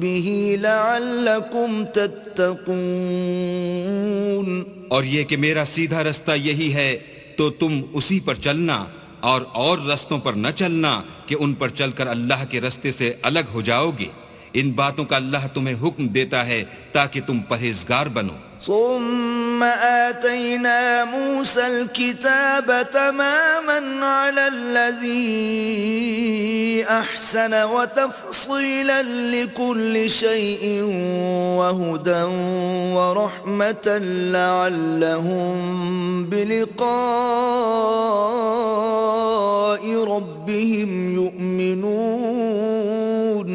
بِهِ لَعَلَّكُمْ تَتَّقُونَ۔ اور یہ کہ میرا سیدھا رستہ یہی ہے تو تم اسی پر چلنا، اور رستوں پر نہ چلنا کہ ان پر چل کر اللہ کے رستے سے الگ ہو جاؤ گے۔ ان باتوں کا اللہ تمہیں حکم دیتا ہے تاکہ تم پرہیزگار بنو۔ ثم آتينا موسى الكتاب تماما على الذي أحسن وتفصيلا لكل شيء وهدى ورحمة لعلهم بلقاء ربهم يؤمنون۔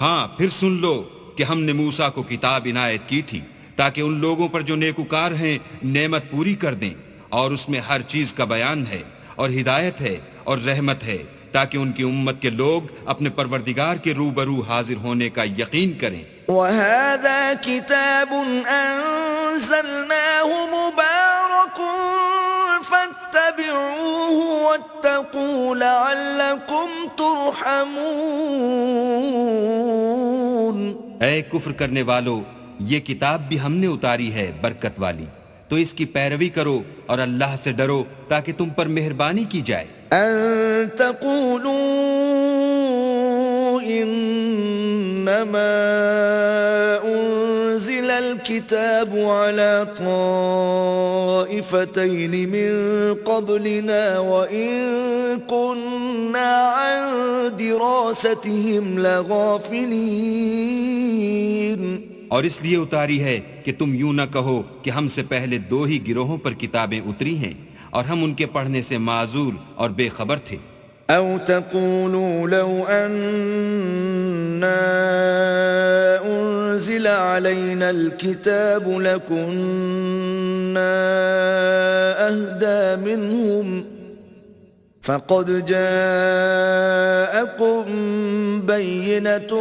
ہاں پھر سن لو کہ ہم نے موسیٰ کو کتاب عنایت کی تھی تاکہ ان لوگوں پر جو نیکوکار ہیں نعمت پوری کر دیں، اور اس میں ہر چیز کا بیان ہے اور ہدایت ہے اور رحمت ہے، تاکہ ان کی امت کے لوگ اپنے پروردگار کے روبرو حاضر ہونے کا یقین کریں۔ وَهَذَا كِتَابٌ أَنزَلْنَاهُ مُبَارَكٌ فَاتَّبِعُوهُ وَاتَّقُوا لَعَلَّكُمْ تُرْحَمُونَ۔ اے کفر کرنے والو، یہ کتاب بھی ہم نے اتاری ہے برکت والی، تو اس کی پیروی کرو اور اللہ سے ڈرو تاکہ تم پر مہربانی کی جائے۔ ان تقولوا انما انزل الكتاب على طائفتين من قبلنا وان كنا عن دراستهم لغافلين۔ اور اس لیے اتاری ہے کہ تم یوں نہ کہو کہ ہم سے پہلے دو ہی گروہوں پر کتابیں اتری ہیں اور ہم ان کے پڑھنے سے معذور اور بے خبر تھے۔ او تقولوا لو اننا انزل علينا الكتاب لكنا اهدى منهم فقد جاءكم بينة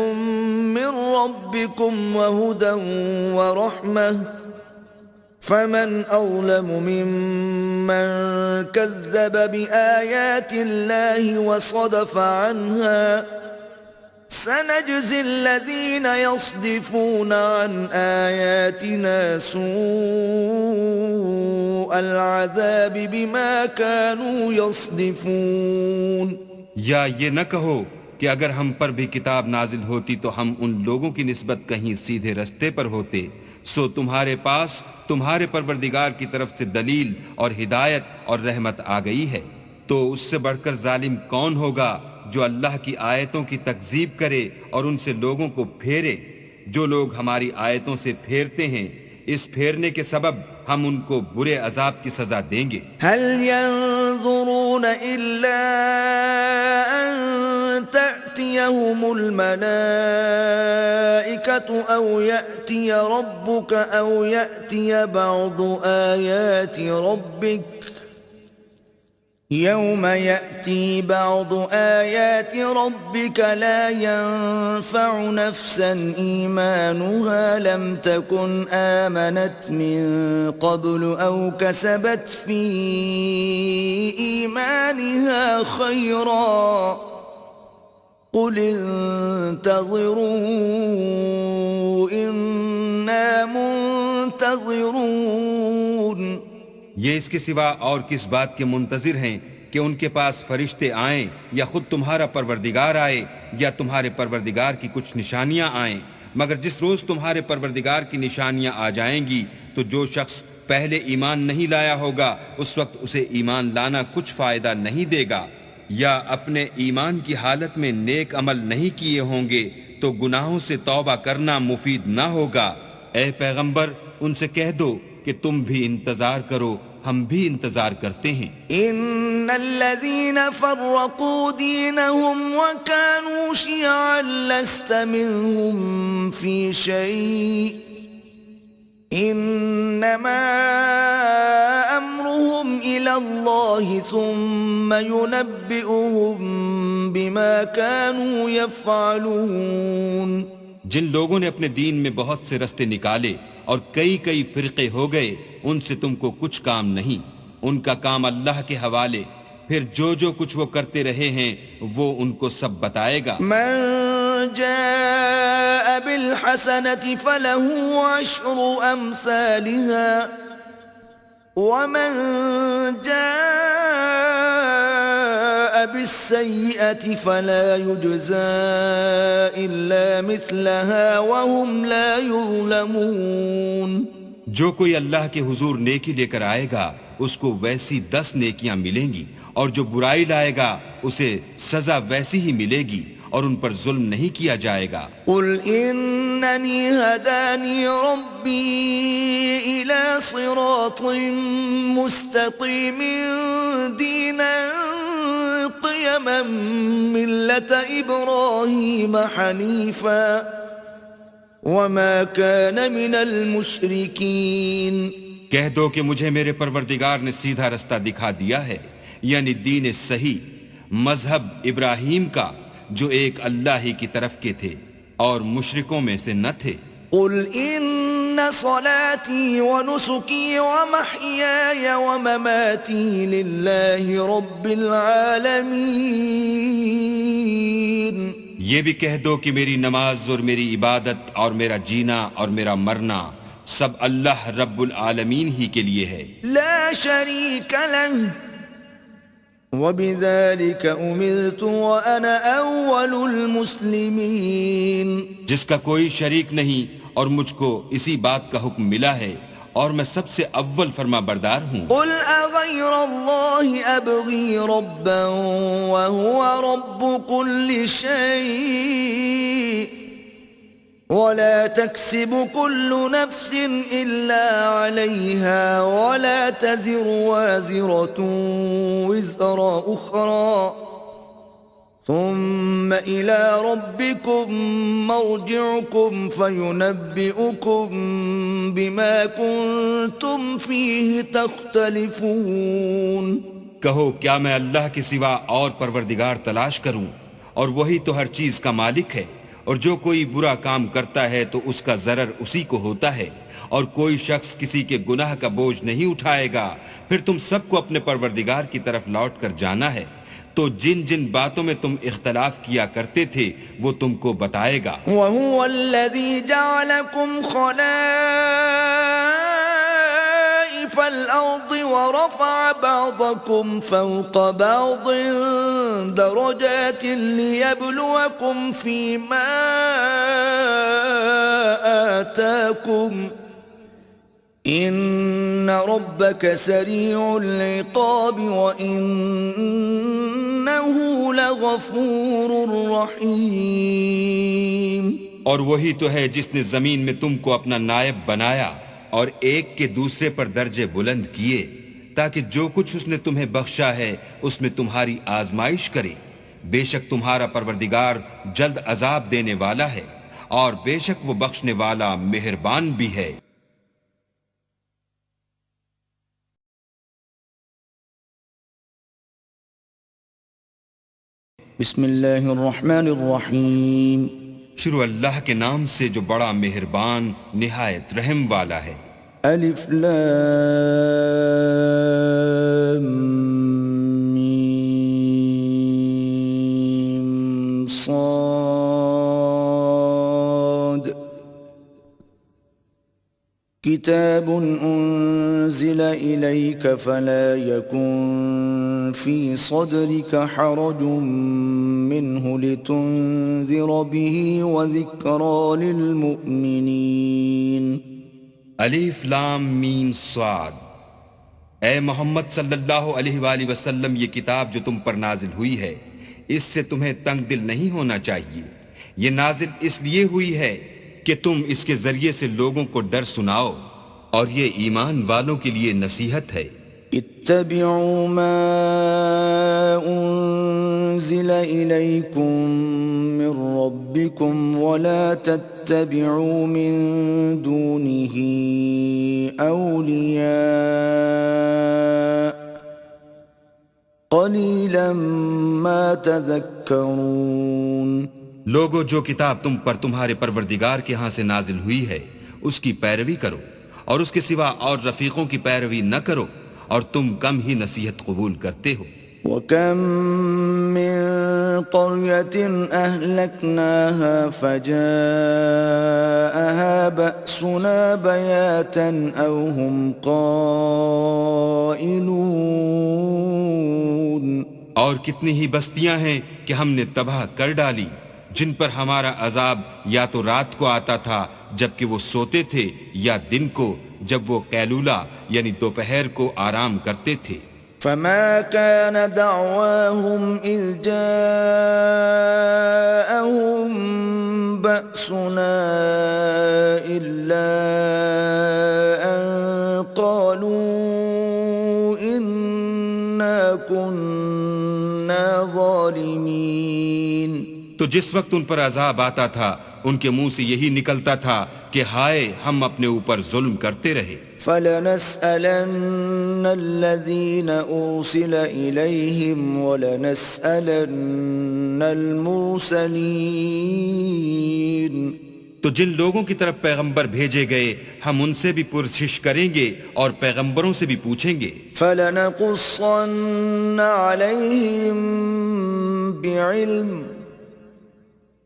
من ربكم وهدى ورحمة فمن أظلم ممن كذب بآيات الله وصدف عنها سنجزي الذين يصدفون عن آياتنا سوء العذاب بما كانوا يصدفون۔ یا یہ نہ کہو کہ اگر ہم پر بھی کتاب نازل ہوتی تو ہم ان لوگوں کی نسبت کہیں سیدھے رستے پر ہوتے، سو تمہارے پاس تمہارے پروردگار کی طرف سے دلیل اور ہدایت اور رحمت آ گئی ہے، تو اس سے بڑھ کر ظالم کون ہوگا جو اللہ کی آیتوں کی تکذیب کرے اور ان سے لوگوں کو پھیرے؟ جو لوگ ہماری آیتوں سے پھیرتے ہیں، اس پھیرنے کے سبب ہم ان کو برے عذاب کی سزا دیں گے۔ هل ينظرون إلا أن تأتيهم الملائكة أو يأتي ربك أو يأتي بعض آيات ربك يوم يأتي بعض آيات ربك لا ينفع نفسا إيمانها لم تكن آمنت من قبل أو كسبت في إيمانها خيرا قل انتظروا إنا منتظرون۔ یہ اس کے سوا اور کس بات کے منتظر ہیں کہ ان کے پاس فرشتے آئیں یا خود تمہارا پروردگار آئے یا تمہارے پروردگار کی کچھ نشانیاں آئیں، مگر جس روز تمہارے پروردگار کی نشانیاں آ جائیں گی تو جو شخص پہلے ایمان نہیں لایا ہوگا اس وقت اسے ایمان لانا کچھ فائدہ نہیں دے گا، یا اپنے ایمان کی حالت میں نیک عمل نہیں کیے ہوں گے تو گناہوں سے توبہ کرنا مفید نہ ہوگا۔ اے پیغمبر ان سے کہہ دو کہ تم بھی انتظار کرو، ہم بھی انتظار کرتے ہیں۔ ان الذين فرقوا دينهم وكانوا شيعا لست منهم في شيء انما امرهم الى الله ثم ينبئهم بما كانوا يفعلون۔ جن لوگوں نے اپنے دین میں بہت سے رستے نکالے اور کئی کئی فرقے ہو گئے، ان سے تم کو کچھ کام نہیں، ان کا کام اللہ کے حوالے، پھر جو جو کچھ وہ کرتے رہے ہیں وہ ان کو سب بتائے گا۔ من جاء بالحسنة فله عشر أمثالها ومن جاء بالسيئة فلا يجزى إلا مثلها وهم لا يظلمون۔ جو کوئی اللہ کے حضور نیکی لے کر آئے گا اس کو ویسی 10 نیکیاں ملیں گی، اور جو برائی لائے گا اسے سزا ویسی ہی ملے گی اور ان پر ظلم نہیں کیا جائے گا۔ قل اننی ہدانی ربی الى صراط مستقیم دینا قیما ملت ابراہیم حنیفا وما كان من المشرکین۔ کہہ دو کہ مجھے میرے پروردگار نے سیدھا رستہ دکھا دیا ہے، یعنی دین صحیح، مذہب ابراہیم کا جو ایک اللہ ہی کی طرف کے تھے اور مشرکوں میں سے نہ تھے۔ قل ان صلاتي ونسكي ومحياي ومماتي لله رب العالمين۔ یہ بھی کہہ دو کہ میری نماز اور میری عبادت اور میرا جینا اور میرا مرنا سب اللہ رب العالمین ہی کے لیے ہے، لا شريك له وبذلك أمرت وأنا أول المسلمين۔ جس کا کوئی شریک نہیں اور مجھ کو اسی بات کا حکم ملا ہے اور میں سب سے اول فرما بردار ہوں۔ قل أغير الله أبغي ربا وهو رب كل شيء ولا تكسب كل نفس إلا عليها ولا تزر وازرة وزر أخرى ثم إلى ربكم مرجعكم فينبئكم بما كنتم فيه تختلفون۔ کہو کیا میں اللہ کے سوا اور پروردگار تلاش کروں، اور وہی تو ہر چیز کا مالک ہے، اور جو کوئی برا کام کرتا ہے تو اس کا ضرر اسی کو ہوتا ہے، اور کوئی شخص کسی کے گناہ کا بوجھ نہیں اٹھائے گا، پھر تم سب کو اپنے پروردگار کی طرف لوٹ کر جانا ہے، تو جن جن باتوں میں تم اختلاف کیا کرتے تھے وہ تم کو بتائے گا۔ وَهُوَ الَّذِي جَعَلَكُمْ خَلَائِفَ الْأَرْضِ وَرَفَعَ بَعْضَكُمْ فَوْقَ بَعْضٍ درجات ليبلوكم فيما آتاكم إن ربك سريع العقاب وإنه لغفور رحيم. اور وہی تو ہے جس نے زمین میں تم کو اپنا نائب بنایا اور ایک کے دوسرے پر درجے بلند کیے تاکہ جو کچھ اس نے تمہیں بخشا ہے اس میں تمہاری آزمائش کرے. بے شک تمہارا پروردگار جلد عذاب دینے والا ہے اور بے شک وہ بخشنے والا مہربان بھی ہے. بسم اللہ الرحمن الرحیم. شروع اللہ کے نام سے جو بڑا مہربان نہایت رحم والا ہے. الف لام میم صاد کتاب انزل الیک فلا یکن فی صدرک حرج منه لتنذر به وذکرى للمؤمنین. الف لام میم صاد. اے محمد صلی اللہ علیہ وآلہ وسلم، یہ کتاب جو تم پر نازل ہوئی ہے اس سے تمہیں تنگ دل نہیں ہونا چاہیے. یہ نازل اس لیے ہوئی ہے کہ تم اس کے ذریعے سے لوگوں کو ڈر سناؤ اور یہ ایمان والوں کے لیے نصیحت ہے. اتبعوا ما انزل الیکم من ربکم ولا تتبعوا من دونه اولیاء قلیلا ما تذکرون. لوگو، جو کتاب تم پر تمہارے پروردگار کے ہاں سے نازل ہوئی ہے اس کی پیروی کرو اور اس کے سوا اور رفیقوں کی پیروی نہ کرو اور تم کم ہی نصیحت قبول کرتے ہو. وَكَم مِّن قَرْيَةٍ أَهْلَكْنَاهَا فَجَاءَهَا بَأْسُنَا بَيَاتًا أَوْ هُمْ قَائِلُونَ. اور کتنی ہی بستیاں ہیں کہ ہم نے تباہ کر ڈالی جن پر ہمارا عذاب یا تو رات کو آتا تھا جبکہ وہ سوتے تھے یا دن کو جب وہ قیلولہ یعنی دوپہر کو آرام کرتے تھے. فما كان دعواهم إذ جاءهم بأسنا إلا أن قالوا إنا كنا ظالمين. تو جس وقت ان پر عذاب آتا تھا ان کے منہ سے یہی نکلتا تھا کہ ہائے ہم اپنے اوپر ظلم کرتے رہے. فَلَنَسْأَلَنَّ الَّذِينَ أُرْسِلَ إِلَيْهِمْ وَلَنَسْأَلَنَّ الْمُرْسَلِينَ. تو جن لوگوں کی طرف پیغمبر بھیجے گئے ہم ان سے بھی پرسش کریں گے اور پیغمبروں سے بھی پوچھیں گے. فَلَنَقُصَّنَّ عَلَيْهِمْ بِعِلْمٍ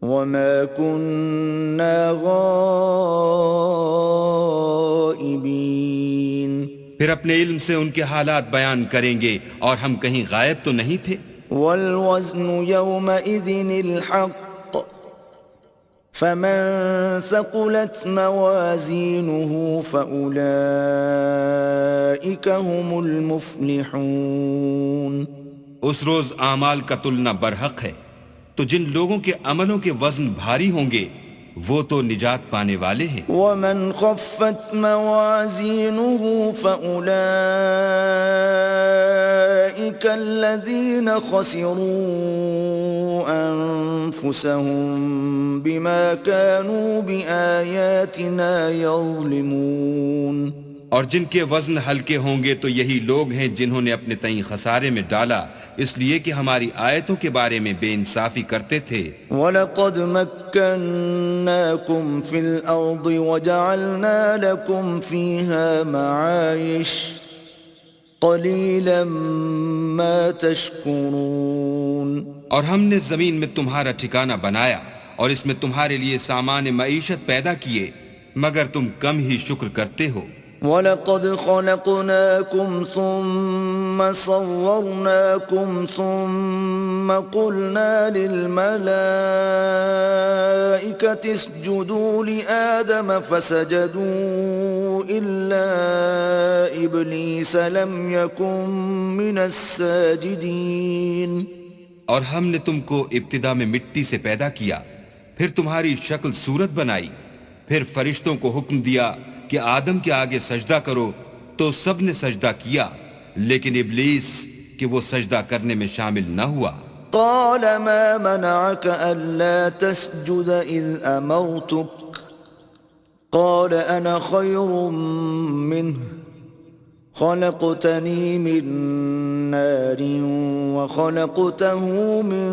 وَمَا كُنَّا غَائِبِينَ. پھر اپنے علم سے ان کے حالات بیان کریں گے اور ہم کہیں غائب تو نہیں تھے. وَالْوَزْنُ يَوْمَئِذٍ الْحَقُّ فَمَنْ ثَقُلَتْ مَوَازِينُهُ فَأُولَئِكَ هُمُ الْمُفْلِحُونَ. اس روز اعمال کا تلنا برحق ہے، تو جن لوگوں کے عملوں کے وزن بھاری ہوں گے وہ تو نجات پانے والے ہیں. وَمَنْ خَفَّتْ مَوَازِينُهُ فَأُولَئِكَ الَّذِينَ خَسِرُوا أَنفُسَهُمْ بِمَا كَانُوا بِآيَاتِنَا يَظْلِمُونَ. اور جن کے وزن ہلکے ہوں گے تو یہی لوگ ہیں جنہوں نے اپنے تئیں خسارے میں ڈالا اس لیے کہ ہماری آیتوں کے بارے میں بے انصافی کرتے تھے. وَلَقَدْ مَكَّنَّاكُمْ فِي الْأَرْضِ وَجَعَلْنَا لَكُمْ فِيهَا مَعَايِشَ قَلِيلًا مَا تَشْكُرُونَ. اور ہم نے زمین میں تمہارا ٹھکانہ بنایا اور اس میں تمہارے لیے سامان معیشت پیدا کیے مگر تم کم ہی شکر کرتے ہو. وَلَقَدْ خَلَقْنَاكُمْ ثُمَّ صَوَّرْنَاكُمْ ثُمَّ قُلْنَا لِلْمَلَائِكَةِ اسْجُدُوا لِآدَمَ فَسَجَدُوا إِلَّا إِبْلِيسَ لَمْ يَكُنْ مِنَ السَّاجِدِينَ۔ اور ہم نے تم کو ابتدا میں مٹی سے پیدا کیا، پھر تمہاری شکل صورت بنائی، پھر فرشتوں کو حکم دیا کہ آدم کے آگے سجدہ کرو تو سب نے سجدہ کیا، لیکن ابلیس کہ وہ سجدہ کرنے میں شامل نہ ہوا۔ قال ما منعك ألا تسجد إذ أمرتك قال أنا خير منه خلقتني من نار وخلقته من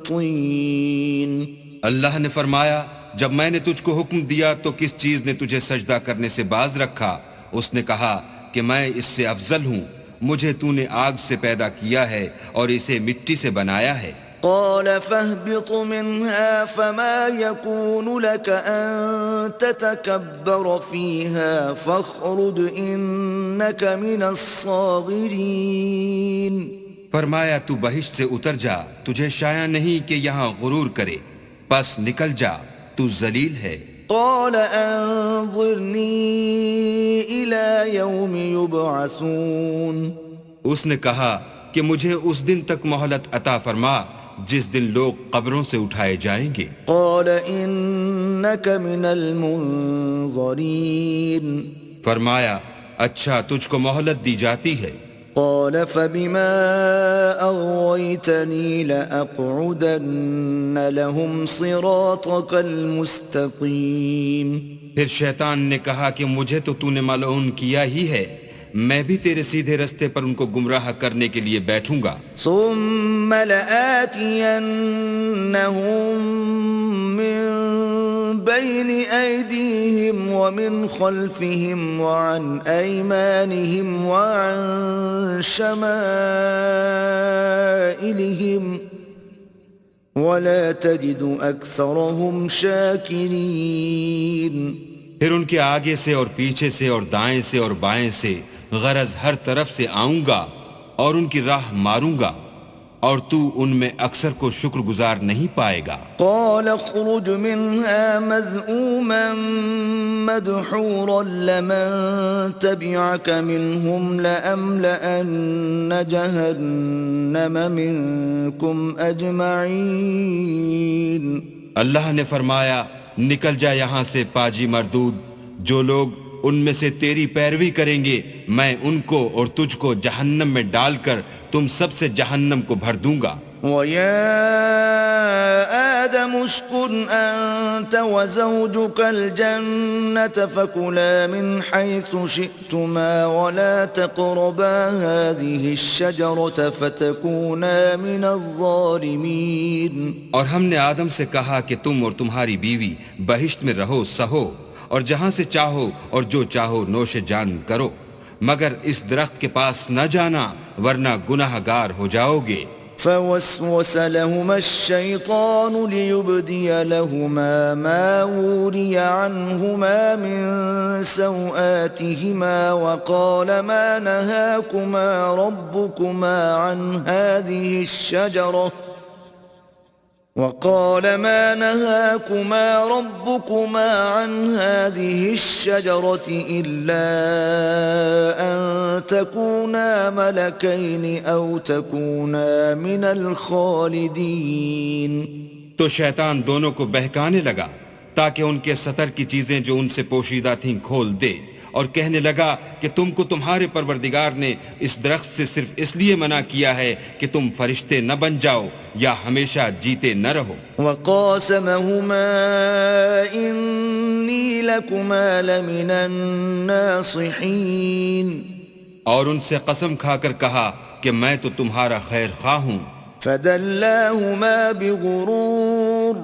طين۔ اللہ نے فرمایا جب میں نے تجھ کو حکم دیا تو کس چیز نے تجھے سجدہ کرنے سے باز رکھا؟ اس نے کہا کہ میں اس سے افضل ہوں، مجھے تو نے آگ سے پیدا کیا ہے اور اسے مٹی سے بنایا ہے۔ قال فاهبط منها فما يكون لك أن تتكبر فيها فاخرج إنك من الصاغرين۔ فرمایا تو بہشت سے اتر جا، تجھے شایع نہیں کہ یہاں غرور کرے، پس نکل جا، تو ذلیل ہے۔ قال انظرني إلى يوم يبعثون۔ اس نے کہا کہ مجھے اس دن تک مہلت عطا فرما جس دن لوگ قبروں سے اٹھائے جائیں گے۔ قال إنك من المنظرين۔ فرمایا اچھا تجھ کو مہلت دی جاتی ہے۔ قال فبما أغويتني لأقعدن لهم صراطك المستقيم۔ پھر شیطان نے کہا کہ مجھے تو نے ملعون کیا ہی ہے، میں بھی تیرے سیدھے رستے پر ان کو گمراہ کرنے کے لیے بیٹھوں گا۔ ثم لآتينهم من بين أيديهم ومن خلفهم وعن أيمانهم وعن شمائلهم ولا تجد أكثرهم شاكرين۔ پھر ان کے آگے سے اور پیچھے سے اور دائیں سے اور بائیں سے، غرض ہر طرف سے آؤں گا اور ان کی راہ ماروں گا، اور تو ان میں اکثر کو شکر گزار نہیں پائے گا۔ قال اخرج منها مذءوما مدحورا لمن تبعك منهم لأملأن جهنم منكم أجمعين۔ اللہ نے فرمایا نکل جا یہاں سے پاجی مردود، جو لوگ ان میں سے تیری پیروی کریں گے میں ان کو اور تجھ کو جہنم میں ڈال کر تم سب سے جہنم کو بھر دوں گا۔ وَيَا آدَمُ اسْكُنْ أَنْتَ وَزَوْجُكَ الْجَنَّةَ فَكُلَا مِنْ حَيْثُ شِئْتُمَا وَلَا تَقْرَبَا هَذِهِ الشَّجَرَةَ فَتَكُونَا مِنَ الظَّالِمِينَ۔ اور ہم نے آدم سے کہا کہ تم اور تمہاری بیوی بہشت میں رہو سہو، اور جہاں سے چاہو اور جو چاہو نوش جان کرو، مگر اس درخت کے پاس نہ جانا ورنہ گناہ گار ہو جاؤ گے۔ فوسوس لهما الشيطان ليبدي لهما ما وري عنهما من سوآتهما وقال ما نهاكما ربكما عن هذه الشجرة إلا أن تكونا ملكين أو تكونا من الخالدين۔ تو شیطان دونوں کو بہکانے لگا تاکہ ان کے سطر کی چیزیں جو ان سے پوشیدہ تھیں کھول دے، اور کہنے لگا کہ تم کو تمہارے پروردگار نے اس درخت سے صرف اس لیے منع کیا ہے کہ تم فرشتے نہ بن جاؤ یا ہمیشہ جیتے نہ رہو۔ وقاسمهما إني لكما لمن الناصحين۔ اور ان سے قسم کھا کر کہا کہ میں تو تمہارا خیر خواہ ہوں۔ فدلاهما بغرور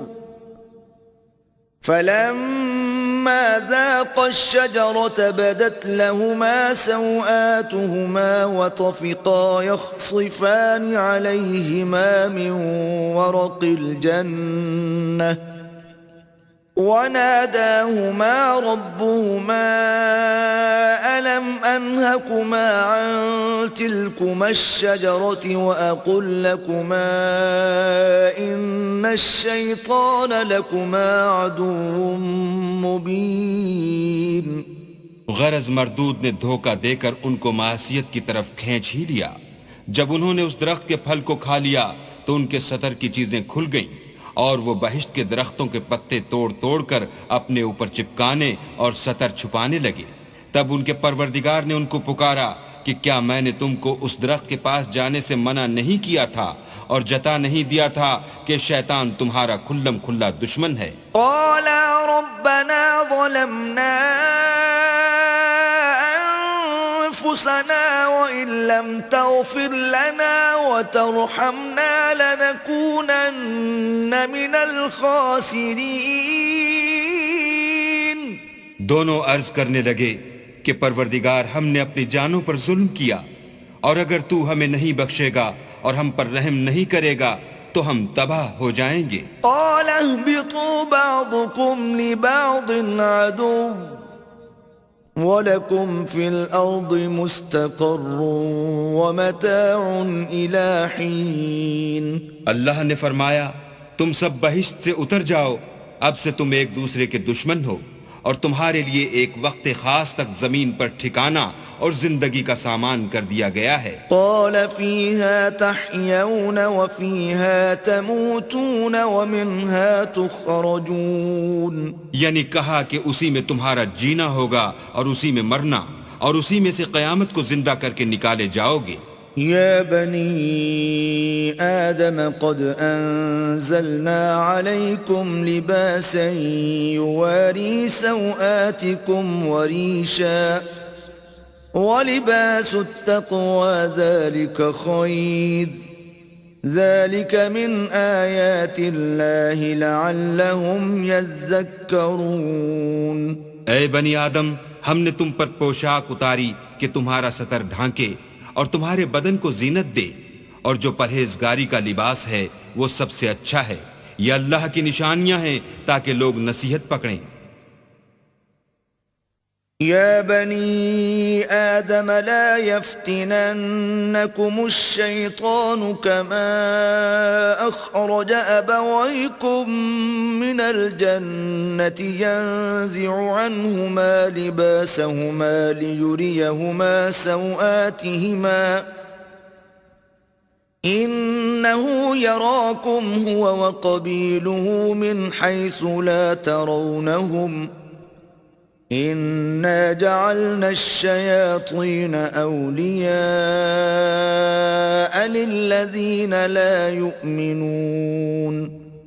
فلما ذاقا الشجرة بدت لهما سوآتهما وطفقا يخصفان عليهما من ورق الجنة وناداهما ربهما أنهاكما عن تلكما الشجرة وأقل لكما إن الشيطان لكما عدو مبين. غرض مردود نے دھوکہ دے کر ان کو معصیت کی طرف کھینچ ہی لیا. جب انہوں نے اس درخت کے پھل کو کھا لیا تو ان کے سطر کی چیزیں کھل گئیں اور وہ بہشت کے درختوں کے پتے توڑ توڑ کر اپنے اوپر چپکانے اور سطر چھپانے لگے. تب ان کے پروردگار نے ان کو پکارا کہ کیا میں نے تم کو اس درخت کے پاس جانے سے منع نہیں کیا تھا اور جتا نہیں دیا تھا کہ شیطان تمہارا کھلم کھلا دشمن ہے؟ قالا ربنا ظلمنا أنفسنا وإن لم تغفر لنا وترحمنا لنكونن من الخاسرين. دونوں عرض کرنے لگے کہ پروردگار ہم نے اپنی جانوں پر ظلم کیا اور اگر تو ہمیں نہیں بخشے گا اور ہم پر رحم نہیں کرے گا تو ہم تباہ ہو جائیں گے. قال اهبطوا بعضكم لبعض عدو وَلَكُمْ فِي الْأَرْضِ مُسْتَقَرٌّ وَمَتَاعٌ إِلَى حِينٍ. اللہ نے فرمایا تم سب بہشت سے اتر جاؤ، اب سے تم ایک دوسرے کے دشمن ہو اور تمہارے لیے ایک وقت خاص تک زمین پر ٹھکانہ اور زندگی کا سامان کر دیا گیا ہے. قال فيها تحيون وفيها تموتون ومنها تخرجون. یعنی کہا کہ اسی میں تمہارا جینا ہوگا اور اسی میں مرنا اور اسی میں سے قیامت کو زندہ کر کے نکالے جاؤ گے. يا بني آدم قد أنزلنا عليكم لباسا يواري سوآتكم وريشا ولباس التقوى ذلك خير ذلك من آيات الله لعلهم يذكرون. اے بنی آدم، ہم نے تم پر پوشاک اتاری کہ تمہارا سطر ڈھانکے اور تمہارے بدن کو زینت دے، اور جو پرہیزگاری کا لباس ہے وہ سب سے اچھا ہے. یہ اللہ کی نشانیاں ہیں تاکہ لوگ نصیحت پکڑیں. يا بني آدم لا يفتننكم الشيطان كما أخرج أبويكم من الجنة ينزع عنهما لباسهما ليريهما سوآتهما إنه يراكم هو وقبيله من حيث لا ترونهم إِنَّا جَعَلْنَا الشَّيَاطِينَ أَوْلِيَاءَ لِلَّذِينَ لَا يُؤْمِنُونَ.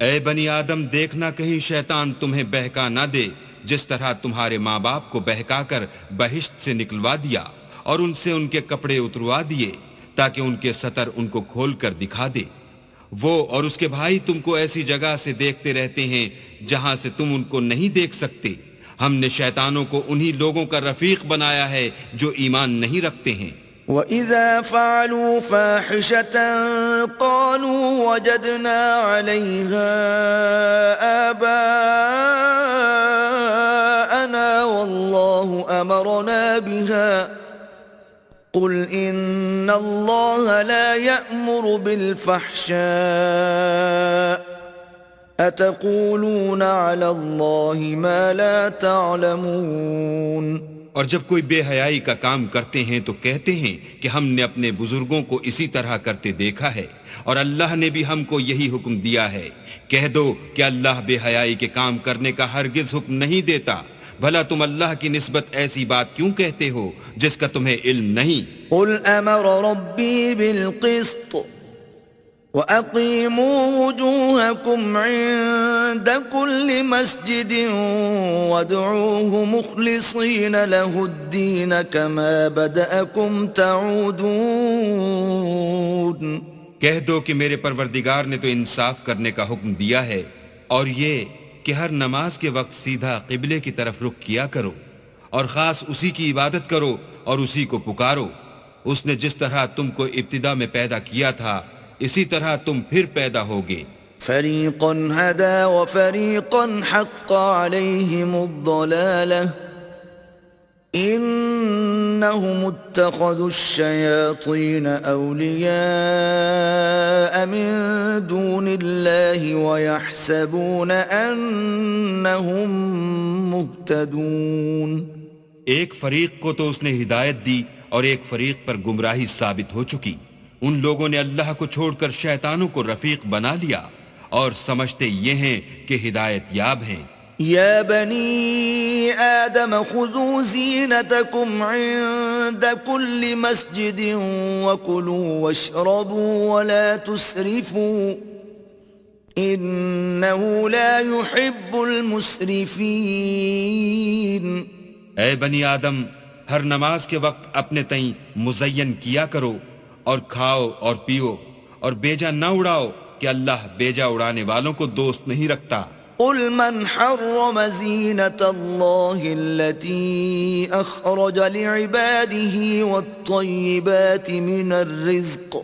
اے بنی آدم، دیکھنا کہیں شیطان تمہیں بہکا نہ دے جس طرح تمہارے ماں باپ کو بہکا کر بہشت سے نکلوا دیا اور ان سے ان کے کپڑے اتروا دیے تاکہ ان کے سطر ان کو کھول کر دکھا دے. وہ اور اس کے بھائی تم کو ایسی جگہ سے دیکھتے رہتے ہیں جہاں سے تم ان کو نہیں دیکھ سکتے. ہم نے شیطانوں کو انہی لوگوں کا رفیق بنایا ہے جو ایمان نہیں رکھتے ہیں. وَإِذَا فَعَلُوا فَاحِشَةً قَالُوا وَجَدْنَا عَلَيْهَا آبَاءَنَا وَاللَّهُ أَمَرَنَا بِهَا قُلْ إِنَّ اللَّهَ لَا يَأْمُرُ بِالْفَحْشَاءِ أَتَقُولُونَ عَلَى اللَّهِ مَا لَا تَعْلَمُونَ. اور جب کوئی بے حیائی کا کام کرتے ہیں تو کہتے ہیں کہ ہم نے اپنے بزرگوں کو اسی طرح کرتے دیکھا ہے اور اللہ نے بھی ہم کو یہی حکم دیا ہے. کہہ دو کہ اللہ بے حیائی کے کام کرنے کا ہرگز حکم نہیں دیتا. بھلا تم اللہ کی نسبت ایسی بات کیوں کہتے ہو جس کا تمہیں علم نہیں؟ قُلْ أَمَرَ رَبِّي بِالْقِسْطِ وَأَقِيمُوا وُجُوهَكُمْ عِندَ كُلِّ مَسْجِدٍ وَادْعُوهُ مُخْلِصِينَ لَهُ الدِّينَ كَمَا بَدَأَكُمْ تَعُودُونَ. کہہ دو کہ میرے پروردگار نے تو انصاف کرنے کا حکم دیا ہے اور یہ کہ ہر نماز کے وقت سیدھا قبلے کی طرف رخ کیا کرو اور خاص اسی کی عبادت کرو اور اسی کو پکارو. اس نے جس طرح تم کو ابتدا میں پیدا کیا تھا اسی طرح تم پھر پیدا ہوگے. فَرِيقًا هَدَى وَفَرِيقًا حَقَّ عَلَيْهِمُ الضَّلَالَةُ إِنَّ إنهم اتخذوا الشياطين أولياء من دون الله ويحسبون أنهم مهتدون. ایک فریق کو تو اس نے ہدایت دی اور ایک فریق پر گمراہی ثابت ہو چکی. ان لوگوں نے اللہ کو چھوڑ کر شیطانوں کو رفیق بنا لیا اور سمجھتے یہ ہیں کہ ہدایت یاب ہیں. يا بني آدم خذوا زينتكم عند كل مسجد وكلوا واشربوا ولا تسرفوا إنه لا يحب المسرفين. اے بنی آدم، ہر نماز کے وقت اپنے تئیں مزین کیا کرو اور کھاؤ اور پیو اور بیجا نہ اڑاؤ کہ اللہ بیجا اڑانے والوں کو دوست نہیں رکھتا. قل من حرم زينة الله التي أخرج لعباده والطيبات من الرزق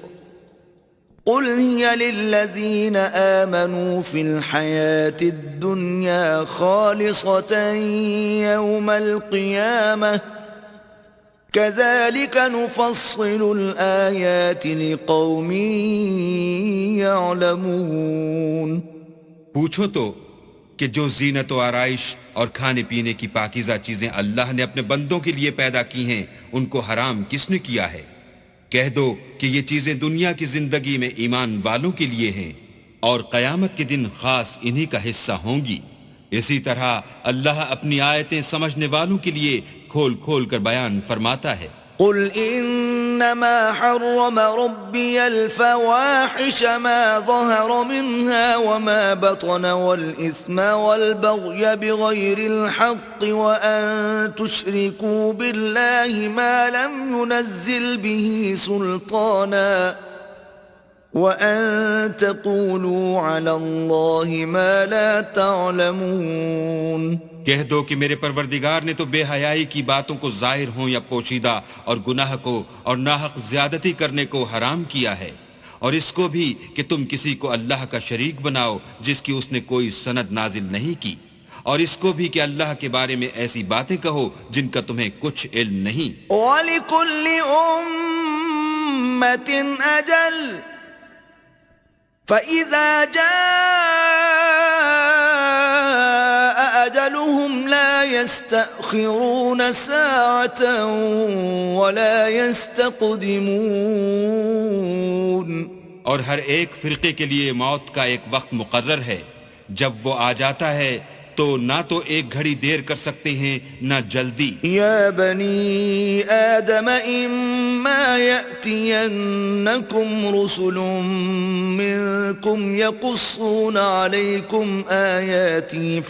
قل هي للذين آمنوا في الحياة الدنيا خالصة يوم القيامة كذلك نفصل الآيات لقوم يعلمون. پوچھو تو کہ جو زینت و آرائش اور کھانے پینے کی پاکیزہ چیزیں اللہ نے اپنے بندوں کے لیے پیدا کی ہیں ان کو حرام کس نے کیا ہے؟ کہہ دو کہ یہ چیزیں دنیا کی زندگی میں ایمان والوں کے لیے ہیں اور قیامت کے دن خاص انہی کا حصہ ہوں گی. اسی طرح اللہ اپنی آیتیں سمجھنے والوں کے لیے کھول کھول کر بیان فرماتا ہے. قل إنما حرم ربي الفواحش ما ظهر منها وما بطن والإثم والبغي بغير الحق وأن تشركوا بالله ما لم ينزل به سلطانا وأن تقولوا على الله ما لا تعلمون. کہہ دو کہ میرے پروردگار نے تو بے حیائی کی باتوں کو ظاہر ہوں یا پوشیدہ اور گناہ کو اور ناحق زیادتی کرنے کو حرام کیا ہے، اور اس کو بھی کہ تم کسی کو اللہ کا شریک بناؤ جس کی اس نے کوئی سند نازل نہیں کی، اور اس کو بھی کہ اللہ کے بارے میں ایسی باتیں کہو جن کا تمہیں کچھ علم نہیں. وَلِكُلِّ أُمَّةٍ أَجَلٌ فَإِذَا جَاءَ أَجَلُهُمْ لَا يَسْتَأْخِرُونَ سَاعَةً وَلَا يَسْتَقْدِمُونَ. اور ہر ایک فرقے کے لیے موت کا ایک وقت مقرر ہے، جب وہ آ جاتا ہے تو نہ تو ایک گھڑی دیر کر سکتے ہیں نہ جلدی. يا بني آدم إما يأتينكم رسل منكم يقصون عليكم آياتي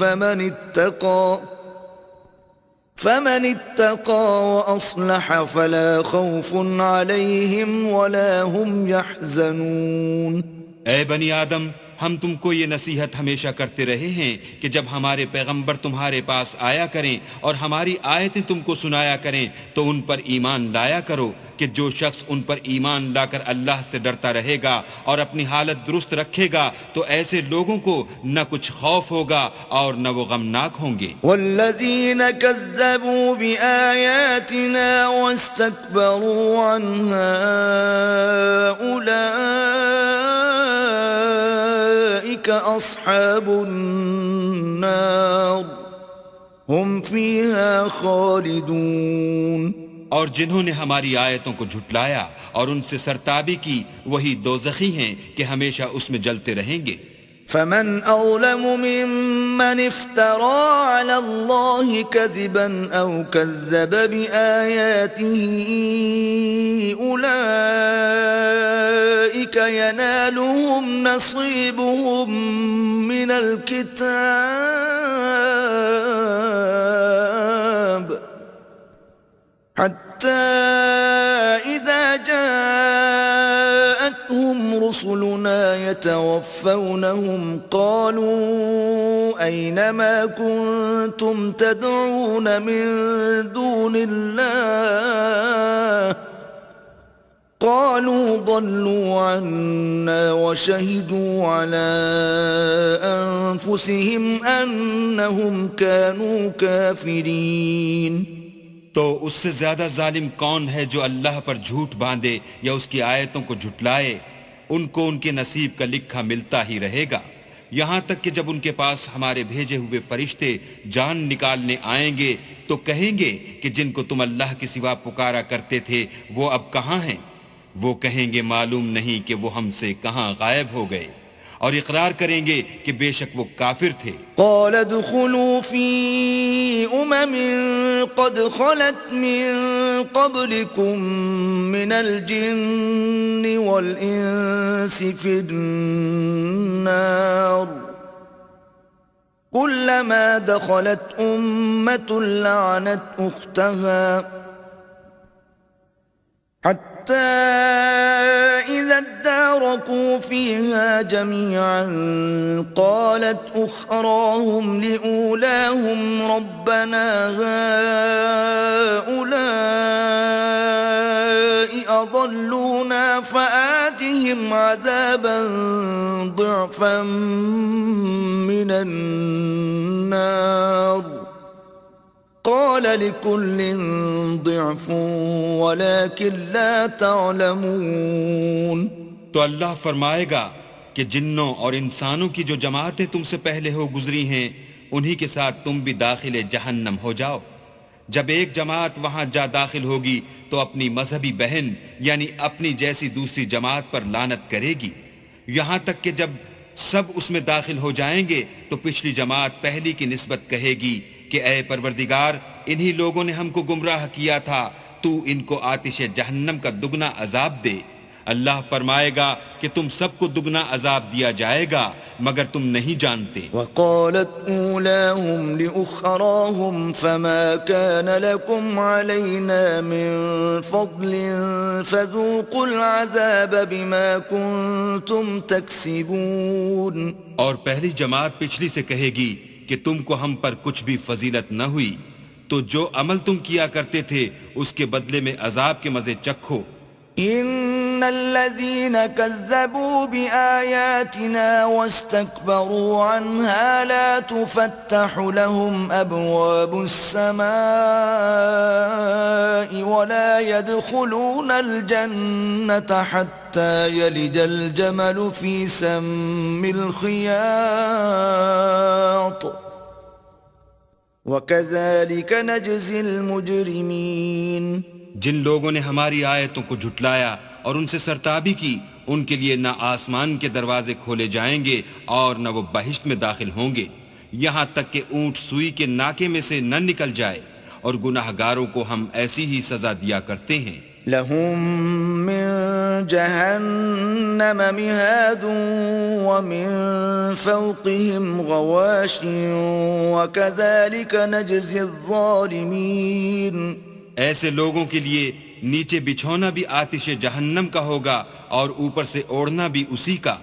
فمن اتقى وأصلح فلا خوف عليهم ولا هم يحزنون. اے بنی آدم، ہم تم کو یہ نصیحت ہمیشہ کرتے رہے ہیں کہ جب ہمارے پیغمبر تمہارے پاس آیا کریں اور ہماری آیتیں تم کو سنایا کریں تو ان پر ایمان لایا کرو کہ جو شخص ان پر ایمان لا کر اللہ سے ڈرتا رہے گا اور اپنی حالت درست رکھے گا تو ایسے لوگوں کو نہ کچھ خوف ہوگا اور نہ وہ غمناک ہوں گے. والذین کذبوا بآیاتنا واستکبروا عنها أولئک اصحاب النار هم فیها خالدون. اور جنہوں نے ہماری آیتوں کو جھٹلایا اور ان سے سرتابی کی وہی دوزخی ہیں کہ ہمیشہ اس میں جلتے رہیں گے. فمن أظلم ممن افترى على الله كذبا أو كذب بآياته أولئك ينالهم نصيبهم من الكتاب حتى إذا جاءتهم رسلنا يتوفونهم قالوا أين ما كنتم تدعون من دون الله قالوا ضلوا عنا وشهدوا على أنفسهم أنهم كانوا كافرين. تو اس سے زیادہ ظالم کون ہے جو اللہ پر جھوٹ باندھے یا اس کی آیتوں کو جھٹلائے؟ ان کو ان کے نصیب کا لکھا ملتا ہی رہے گا، یہاں تک کہ جب ان کے پاس ہمارے بھیجے ہوئے فرشتے جان نکالنے آئیں گے تو کہیں گے کہ جن کو تم اللہ کے سوا پکارا کرتے تھے وہ اب کہاں ہیں؟ وہ کہیں گے معلوم نہیں کہ وہ ہم سے کہاں غائب ہو گئے، اور اقرار کریں گے کہ بے شک وہ کافر تھے۔ قال ادخلوا في قد خلت من قبلكم من الجن والإنس في النار كلما دخلت أمة لعنت أختها حتى إذا اداركوا فيها جميعا قالت أخراهم لأولاهم ربنا هؤلاء أضلونا فآتهم عذابا ضعفا من النار قال لكل ضعف ولكن لا تعلمون۔ تو اللہ فرمائے گا کہ جنوں اور انسانوں کی جو جماعتیں تم سے پہلے ہو گزری ہیں انہی کے ساتھ تم بھی داخل جہنم ہو جاؤ۔ جب ایک جماعت وہاں جا داخل ہوگی تو اپنی مذہبی بہن یعنی اپنی جیسی دوسری جماعت پر لعنت کرے گی، یہاں تک کہ جب سب اس میں داخل ہو جائیں گے تو پچھلی جماعت پہلی کی نسبت کہے گی کہ اے پروردگار، انہی لوگوں نے ہم کو گمراہ کیا تھا، تو ان کو آتش جہنم کا دگنا عذاب دے۔ اللہ فرمائے گا کہ تم سب کو دگنا عذاب دیا جائے گا مگر تم نہیں جانتے۔ وقالت اولاهم لأخراهم فما كان لكم علينا من فضل فذوقوا العذاب بما كنتم تكسبون۔ اور پہلی جماعت پچھلی سے کہے گی کہ تم کو ہم پر کچھ بھی فضیلت نہ ہوئی، تو جو عمل تم کیا کرتے تھے اس کے بدلے میں عذاب کے مزے چکھو۔ ان الذين كذبوا بآياتنا واستكبروا عنها لا تفتح لهم ابواب السماء ولا يدخلون الجنة حتى يلج الجمل في سم الخياط وكذلك نجزي المجرمين۔ جن لوگوں نے ہماری آیتوں کو جھٹلایا اور ان سے سرتابی کی، ان کے لیے نہ آسمان کے دروازے کھولے جائیں گے اور نہ وہ بہشت میں داخل ہوں گے یہاں تک کہ اونٹ سوئی کے ناکے میں سے نہ نکل جائے، اور گناہگاروں کو ہم ایسی ہی سزا دیا کرتے ہیں۔ لهم من جهنم مهاد ومن فوقهم غواش وكذلك نجزي الظالمين۔ ایسے لوگوں کے لیے نیچے بچھونا بھی آتش جہنم کا ہوگا اور اوپر سے اوڑھنا بھی اسی کا،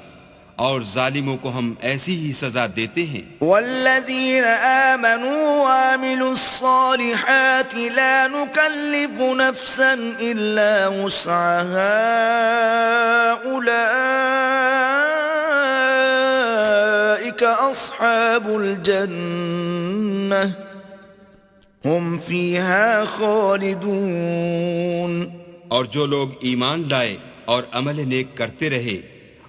اور ظالموں کو ہم ایسی ہی سزا دیتے ہیں۔ والذین آمنوا وعملوا الصالحات لا نکلف نفسا الا وسعها اولئک اصحاب الجنہ ہم فیہا خالدون۔ اور جو لوگ ایمان لائے اور عمل نیک کرتے رہے،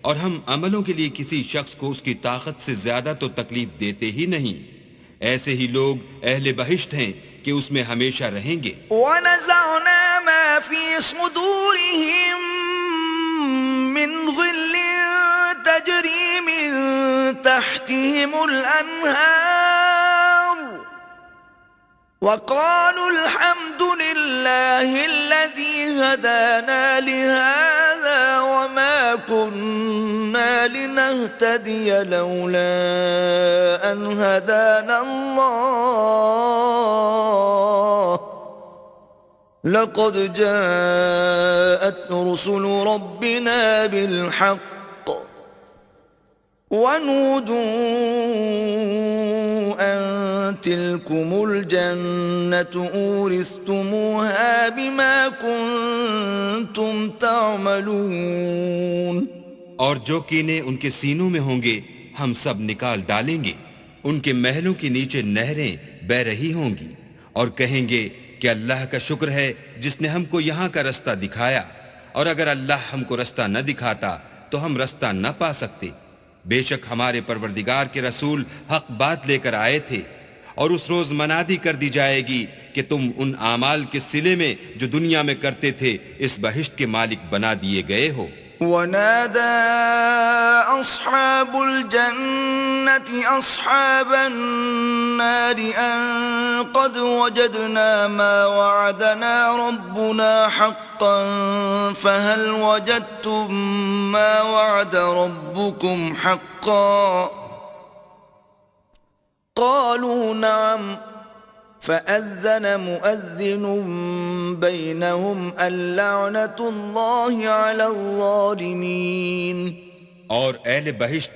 اور ہم عملوں کے لیے کسی شخص کو اس کی طاقت سے زیادہ تو تکلیف دیتے ہی نہیں، ایسے ہی لوگ اہل بہشت ہیں کہ اس میں ہمیشہ رہیں گے۔ وَنَزَعْنَا مَا فِي صُدُورِهِم مِّن غِلٍّ تَجْرِي مِن تَحْتِهِمُ الْأَنْهَارُ وَقَالُوا الْحَمْدُ لِلَّهِ الَّذِي هَدَانَا لِهَذَا وَمَا كُنَّا لِنَهْتَدِيَ لَوْلَا أَنْ هَدَانَا اللَّهُ لَقَدْ جَاءَتْ رُسُلُ رَبِّنَا بِالْحَقِّ وَنُودُوا أَن تِلْكُمُ الْجَنَّةُ أُورِثْتُمُوهَا بِمَا كُنتُمْ تَعْمَلُونَ۔ اور جو کینے ان کے سینوں میں ہوں گے ہم سب نکال ڈالیں گے، ان کے محلوں کے نیچے نہریں بہ رہی ہوں گی، اور کہیں گے کہ اللہ کا شکر ہے جس نے ہم کو یہاں کا رستہ دکھایا، اور اگر اللہ ہم کو رستہ نہ دکھاتا تو ہم رستہ نہ پا سکتے۔ بے شک ہمارے پروردگار کے رسول حق بات لے کر آئے تھے، اور اس روز منادی کر دی جائے گی کہ تم ان اعمال کے صلے میں جو دنیا میں کرتے تھے اس بہشت کے مالک بنا دیے گئے ہو۔ ونادى أصحاب الجنة أصحاب النار أن قد وجدنا ما وعدنا ربنا حقا فهل وجدتم ما وعد ربكم حقا قالوا نعم فأذن مؤذن بينهم اللعنة الله على الظالمين۔ اور اہل بہشت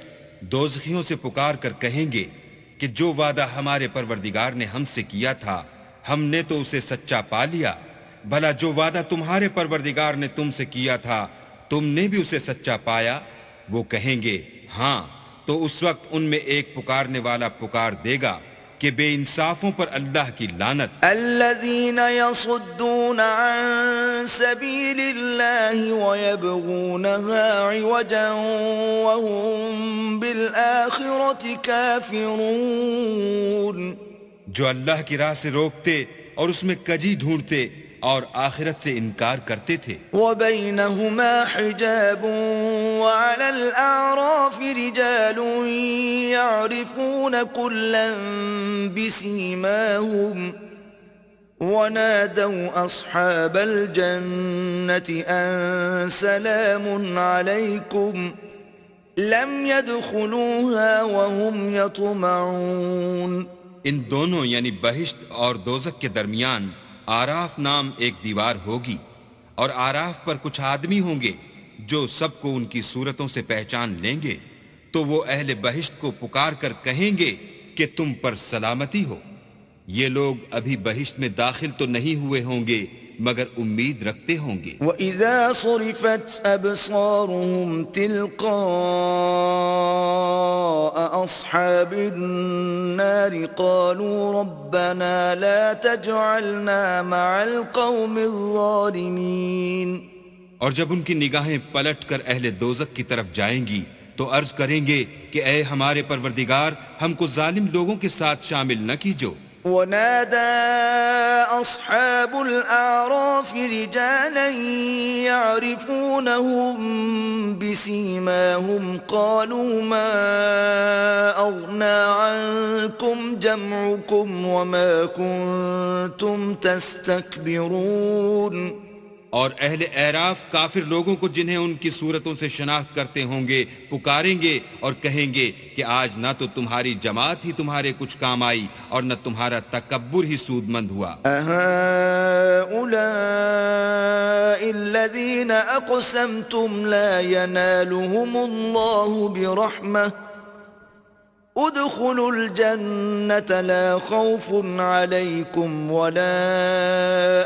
دوزخیوں سے پکار کر کہیں گے کہ جو وعدہ ہمارے پروردگار نے ہم سے کیا تھا ہم نے تو اسے سچا پا لیا، بھلا جو وعدہ تمہارے پروردگار نے تم سے کیا تھا تم نے بھی اسے سچا پایا؟ وہ کہیں گے ہاں، تو اس وقت ان میں ایک پکارنے والا پکار دے گا کہ بے انصافوں پر اللہ کی لعنت۔ الذين يصدون عن سبيل الله ويبغونها عوجا وهم بالآخرة كافرون، جو اللہ کی راہ سے روکتے اور اس میں کجی ڈھونڈتے اور آخرت سے انکار کرتے تھے۔ وبينهما حجاب وعلى الأعراف رجال يعرفون كلا بسيماهم ونادوا أصحاب الجنة أن سلام عليكم لم يدخلوها وهم يطمعون۔ ان دونوں یعنی بہشت اور دوزخ کے درمیان آراف نام ایک دیوار ہوگی، اور آراف پر کچھ آدمی ہوں گے جو سب کو ان کی صورتوں سے پہچان لیں گے، تو وہ اہل بہشت کو پکار کر کہیں گے کہ تم پر سلامتی ہو۔ یہ لوگ ابھی بہشت میں داخل تو نہیں ہوئے ہوں گے مگر امید رکھتے ہوں گے۔ وَإِذَا صُرِفَتْ أَبْصَارُهُمْ تِلْقَاءَ أَصْحَابِ النَّارِ قَالُوا رَبَّنَا لَا تَجْعَلْنَا مَعَ الْقَوْمِ الظَّالِمِينَ۔ اور جب ان کی نگاہیں پلٹ کر اہل دوزخ کی طرف جائیں گی تو عرض کریں گے کہ اے ہمارے پروردگار ہم کو ظالم لوگوں کے ساتھ شامل نہ کیجو۔ ونادى أصحاب الأعراف رجالا يعرفونهم بسيماهم قالوا ما أغنى عنكم جمعكم وما كنتم تستكبرون۔ اور اہل اعراف کافر لوگوں کو جنہیں ان کی صورتوں سے شناخت کرتے ہوں گے پکاریں گے اور کہیں گے کہ آج نہ تو تمہاری جماعت ہی تمہارے کچھ کام آئی اور نہ تمہارا تکبر ہی سود مند ہوا۔ أهؤلاء الذين أقسمتم لا ينالهم الله برحمة ادخلوا الجنة لا خوف عليكم ولا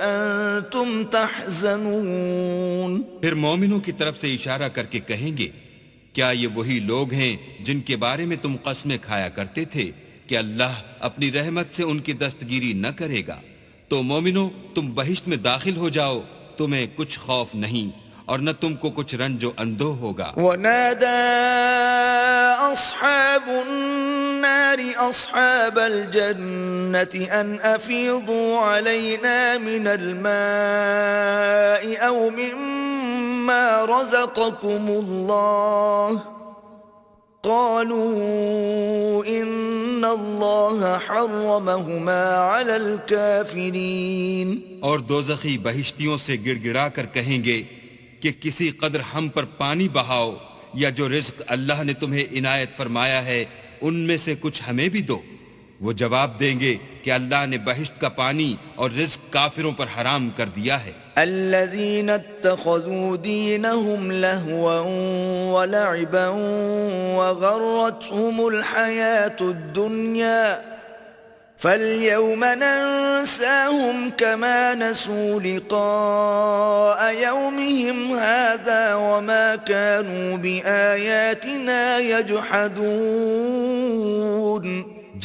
أنتم تحزنون۔ پھر مومنوں کی طرف سے اشارہ کر کے کہیں گے کیا یہ وہی لوگ ہیں جن کے بارے میں تم قسمیں کھایا کرتے تھے کہ اللہ اپنی رحمت سے ان کی دستگیری نہ کرے گا؟ تو مومنوں تم بہشت میں داخل ہو جاؤ، تمہیں کچھ خوف نہیں اور نہ تم کو کچھ رنج و اندوہ ہوگا۔ ونادى أصحاب النار أصحاب الجنة أن أفيضوا علينا من الماء أو مما رزقكم الله قالوا إن الله حرمهما على الكافرين۔ اور دوزخی بہشتیوں سے گڑ گڑا کر کہیں گے کہ کسی قدر ہم پر پانی بہاؤ یا جو رزق اللہ نے تمہیں عنایت فرمایا ہے ان میں سے کچھ ہمیں بھی دو۔ وہ جواب دیں گے کہ اللہ نے بہشت کا پانی اور رزق کافروں پر حرام کر دیا ہے۔ الذين اتخذوا دينهم لهوا ولعبا وغرتهم الحياة الدنيا فاليوم ننساهم كما نسوا لقاء يومهم هذا وما كانوا بآياتنا يجحدون۔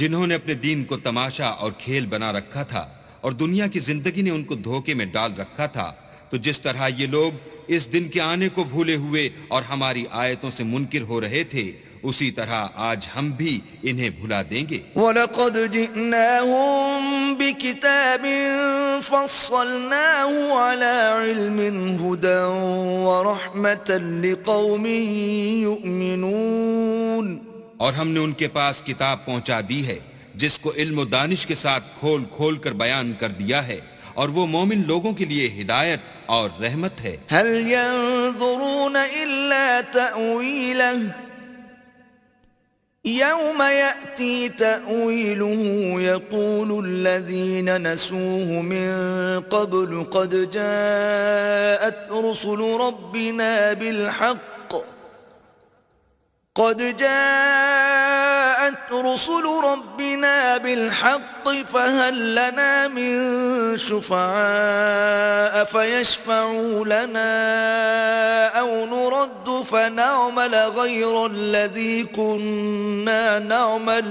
جنہوں نے اپنے دین کو تماشا اور کھیل بنا رکھا تھا اور دنیا کی زندگی نے ان کو دھوکے میں ڈال رکھا تھا، تو جس طرح یہ لوگ اس دن کے آنے کو بھولے ہوئے اور ہماری آیتوں سے منکر ہو رہے تھے، اسی طرح آج ہم بھی انہیں بھلا دیں گے۔ وَلَقَدْ جِئْنَاهُمْ بِكِتَابٍ فَصَّلْنَاهُ عَلَى عِلْمٍ هُدًى وَرَحْمَةً لِقَوْمٍ يُؤْمِنُونَ، اور ہم نے ان کے پاس کتاب پہنچا دی ہے جس کو علم و دانش کے ساتھ کھول کھول کر بیان کر دیا ہے، اور وہ مومن لوگوں کے لیے ہدایت اور رحمت ہے۔ هَلْ يَنظُرُونَ إِلَّا تَأْوِيلَهُ يَوْمَ يَأْتِي تَأْوِيلُهُ يَقُولُ الَّذِينَ نَسُوهُ مِن قَبْلُ قَدْ جَاءَتْ رُسُلُ رَبِّنَا بِالْحَقِّ فَهَلْ لَنَا مِن شُفَعَاءَ فَيَشْفَعُوا لَنَا أَوْ نُرَدُّ فَنَعْمَلَ غَيْرَ الَّذِي كُنَّا نَعْمَلُ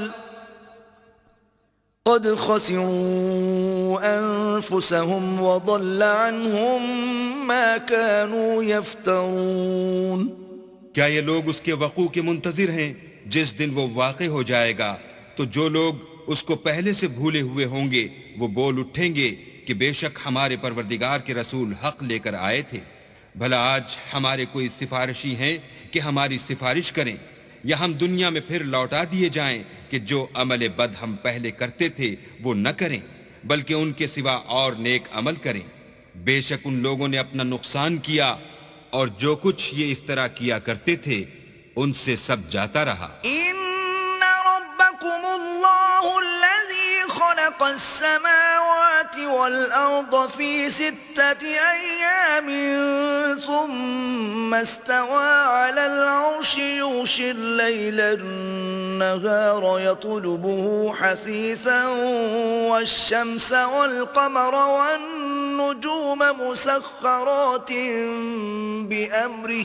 قَدْ خَسِرُوا أَنفُسَهُمْ وَضَلَّ عَنْهُمْ مَا كَانُوا يَفْتَرُونَ۔ کیا یہ لوگ اس کے وقوع کے منتظر ہیں جس دن وہ واقع ہو جائے گا؟ تو جو لوگ اس کو پہلے سے بھولے ہوئے ہوں گے وہ بول اٹھیں گے کہ بے شک ہمارے پروردگار کے رسول حق لے کر آئے تھے، بھلا آج ہمارے کوئی سفارشی ہیں کہ ہماری سفارش کریں، یا ہم دنیا میں پھر لوٹا دیے جائیں کہ جو عمل بد ہم پہلے کرتے تھے وہ نہ کریں بلکہ ان کے سوا اور نیک عمل کریں۔ بے شک ان لوگوں نے اپنا نقصان کیا، اور جو کچھ یہ افترا کیا کرتے تھے ان سے سب جاتا رہا۔ إِنَّ رَبَّكُمُ اللَّهُ الَّذِي خَلَقَ السَّمَاوَاتِ وَالْأَرْضَ فِي 6 أَيَّامٍ ثُمَّ اسْتَوَى عَلَى الْعَرْشِ يُغْشِي اللَّيْلَ النَّهَارَ يَطْلُبُهُ حَثِيثًا وَالشَّمْسَ وَالْقَمَرَ وَالنُّجُومَ مُسَخَّرَاتٍ بِأَمْرِهِ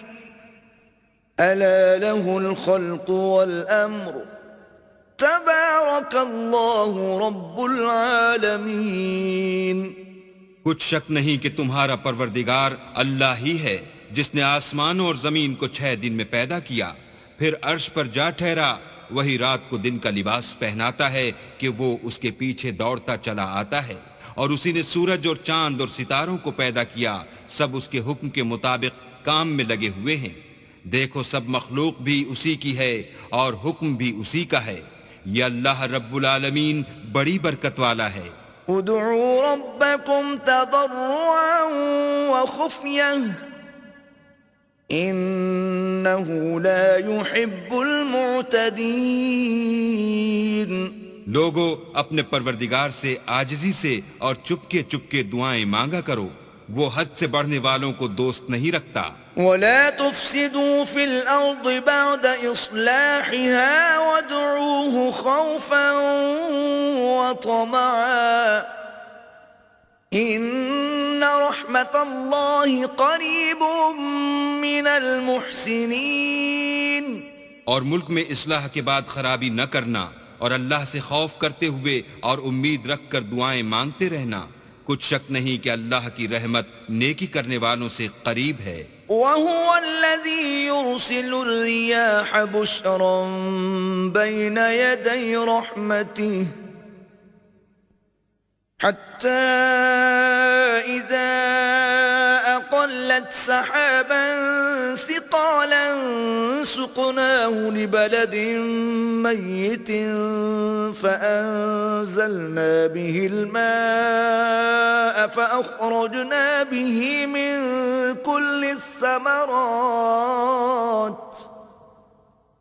أَلَا لَهُ الْخَلْقُ وَالْأَمْرُ تَبَارَكَ اللَّهُ رَبُّ الْعَالَمِينَ۔ کچھ شک نہیں کہ تمہارا پروردگار اللہ ہی ہے جس نے آسمانوں اور زمین کو 6 دن میں پیدا کیا، پھر عرش پر جا ٹھہرا، وہی رات کو دن کا لباس پہناتا ہے کہ وہ اس کے پیچھے دوڑتا چلا آتا ہے، اور اسی نے سورج اور چاند اور ستاروں کو پیدا کیا، سب اس کے حکم کے مطابق کام میں لگے ہوئے ہیں۔ دیکھو سب مخلوق بھی اسی کی ہے اور حکم بھی اسی کا ہے، یہ اللہ رب العالمین بڑی برکت والا ہے۔ ادعوا ربكم تضرعا وخفية إنه لا يحب المعتدين۔ لوگو اپنے پروردگار سے عاجزی سے اور چپکے چپکے دعائیں مانگا کرو، وہ حد سے بڑھنے والوں کو دوست نہیں رکھتا۔ ولا تفسدوا في الأرض بعد إصلاحها وادعوه خوفا وطمعا إن رحمة الله قريب من المحسنين۔ اور ملک میں اصلاح کے بعد خرابی نہ کرنا، اور اللہ سے خوف کرتے ہوئے اور امید رکھ کر دعائیں مانگتے رہنا، کچھ شک نہیں کہ اللہ کی رحمت نیکی کرنے والوں سے قریب ہے۔ وَهُوَ الَّذِي يُرْسِلُ الرِّيَاحَ بُشْرًا بَيْنَ يَدَيْ رَحْمَتِهِ حَتَّى إِذَا أَقَلَّتْ سَحَابًا ثِقَالًا سُقْنَاهُ لِبَلَدٍ مَّيِّتٍ فَأَنزَلْنَا بِهِ الْمَاءَ فَأَخْرَجْنَا بِهِ مِن كُلِّ الثَّمَرَاتِ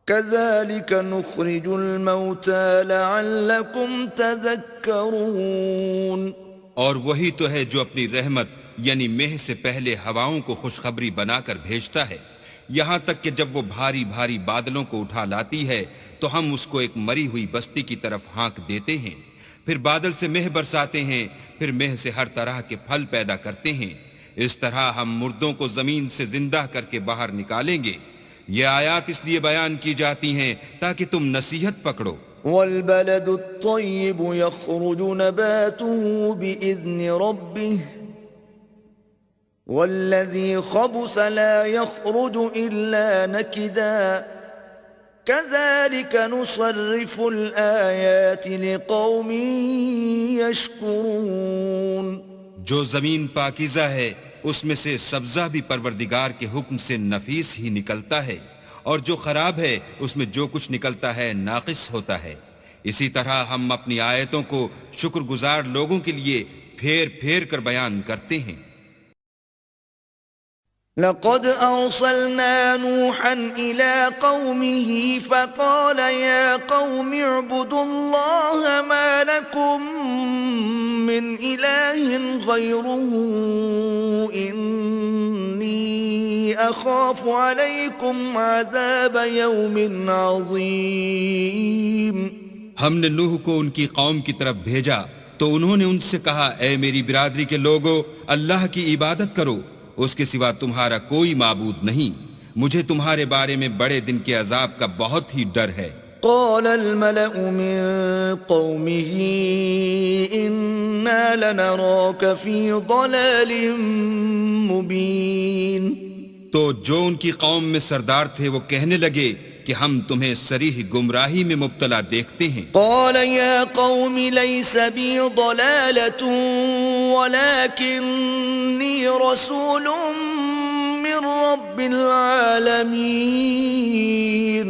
كَذَلِكَ نُخْرِجُ الْمَوْتَى لَعَلَّكُمْ تَذَكَّرُونَ۔ اور وہی تو ہے جو اپنی رحمت یعنی مہ سے پہلے ہواؤں کو خوشخبری بنا کر بھیجتا ہے، یہاں تک کہ جب وہ بھاری بھاری بادلوں کو اٹھا لاتی ہے تو ہم اس کو ایک مری ہوئی بستی کی طرف ہانک دیتے ہیں، پھر بادل سے مہ برساتے ہیں، پھر مہ سے ہر طرح کے پھل پیدا کرتے ہیں، اس طرح ہم مردوں کو زمین سے زندہ کر کے باہر نکالیں گے۔ یہ آیات اس لیے بیان کی جاتی ہیں تاکہ تم نصیحت پکڑو۔ والبلد الطيب يخرج نباته بإذن ربه والذي خبث لا يخرج إلا نكدا كذلك نصرف الآيات لقوم يشكرون. جو زمین پاکیزہ ہے اس میں سے سبزہ بھی پروردگار کے حکم سے نفیس ہی نکلتا ہے، اور جو خراب ہے اس میں جو کچھ نکلتا ہے ناقص ہوتا ہے. اسی طرح ہم اپنی آیتوں کو شکر گزار لوگوں کے لیے پھیر پھیر کر بیان کرتے ہیں. لقد أرسلنا نوحا إلى قومه فقال يا قوم اعبدوا الله ما لكم من إله غيره إني أخاف عليكم عذاب يوم عظيم. ہم نے نوح کو ان کی قوم کی طرف بھیجا تو انہوں نے ان سے کہا، اے میری برادری کے لوگو، اللہ کی عبادت کرو، اس کے سوا تمہارا کوئی معبود نہیں، مجھے تمہارے بارے میں بڑے دن کے عذاب کا بہت ہی ڈر ہے. قال الملأ من قومه إنا لنراك في ضلال مبين. تو جو ان کی قوم میں سردار تھے وہ کہنے لگے کہ ہم تمہیں صریح گمراہی میں مبتلا دیکھتے ہیں. قال يا قوم ليس بي ضلالة ولكني رسول من رب العالمين.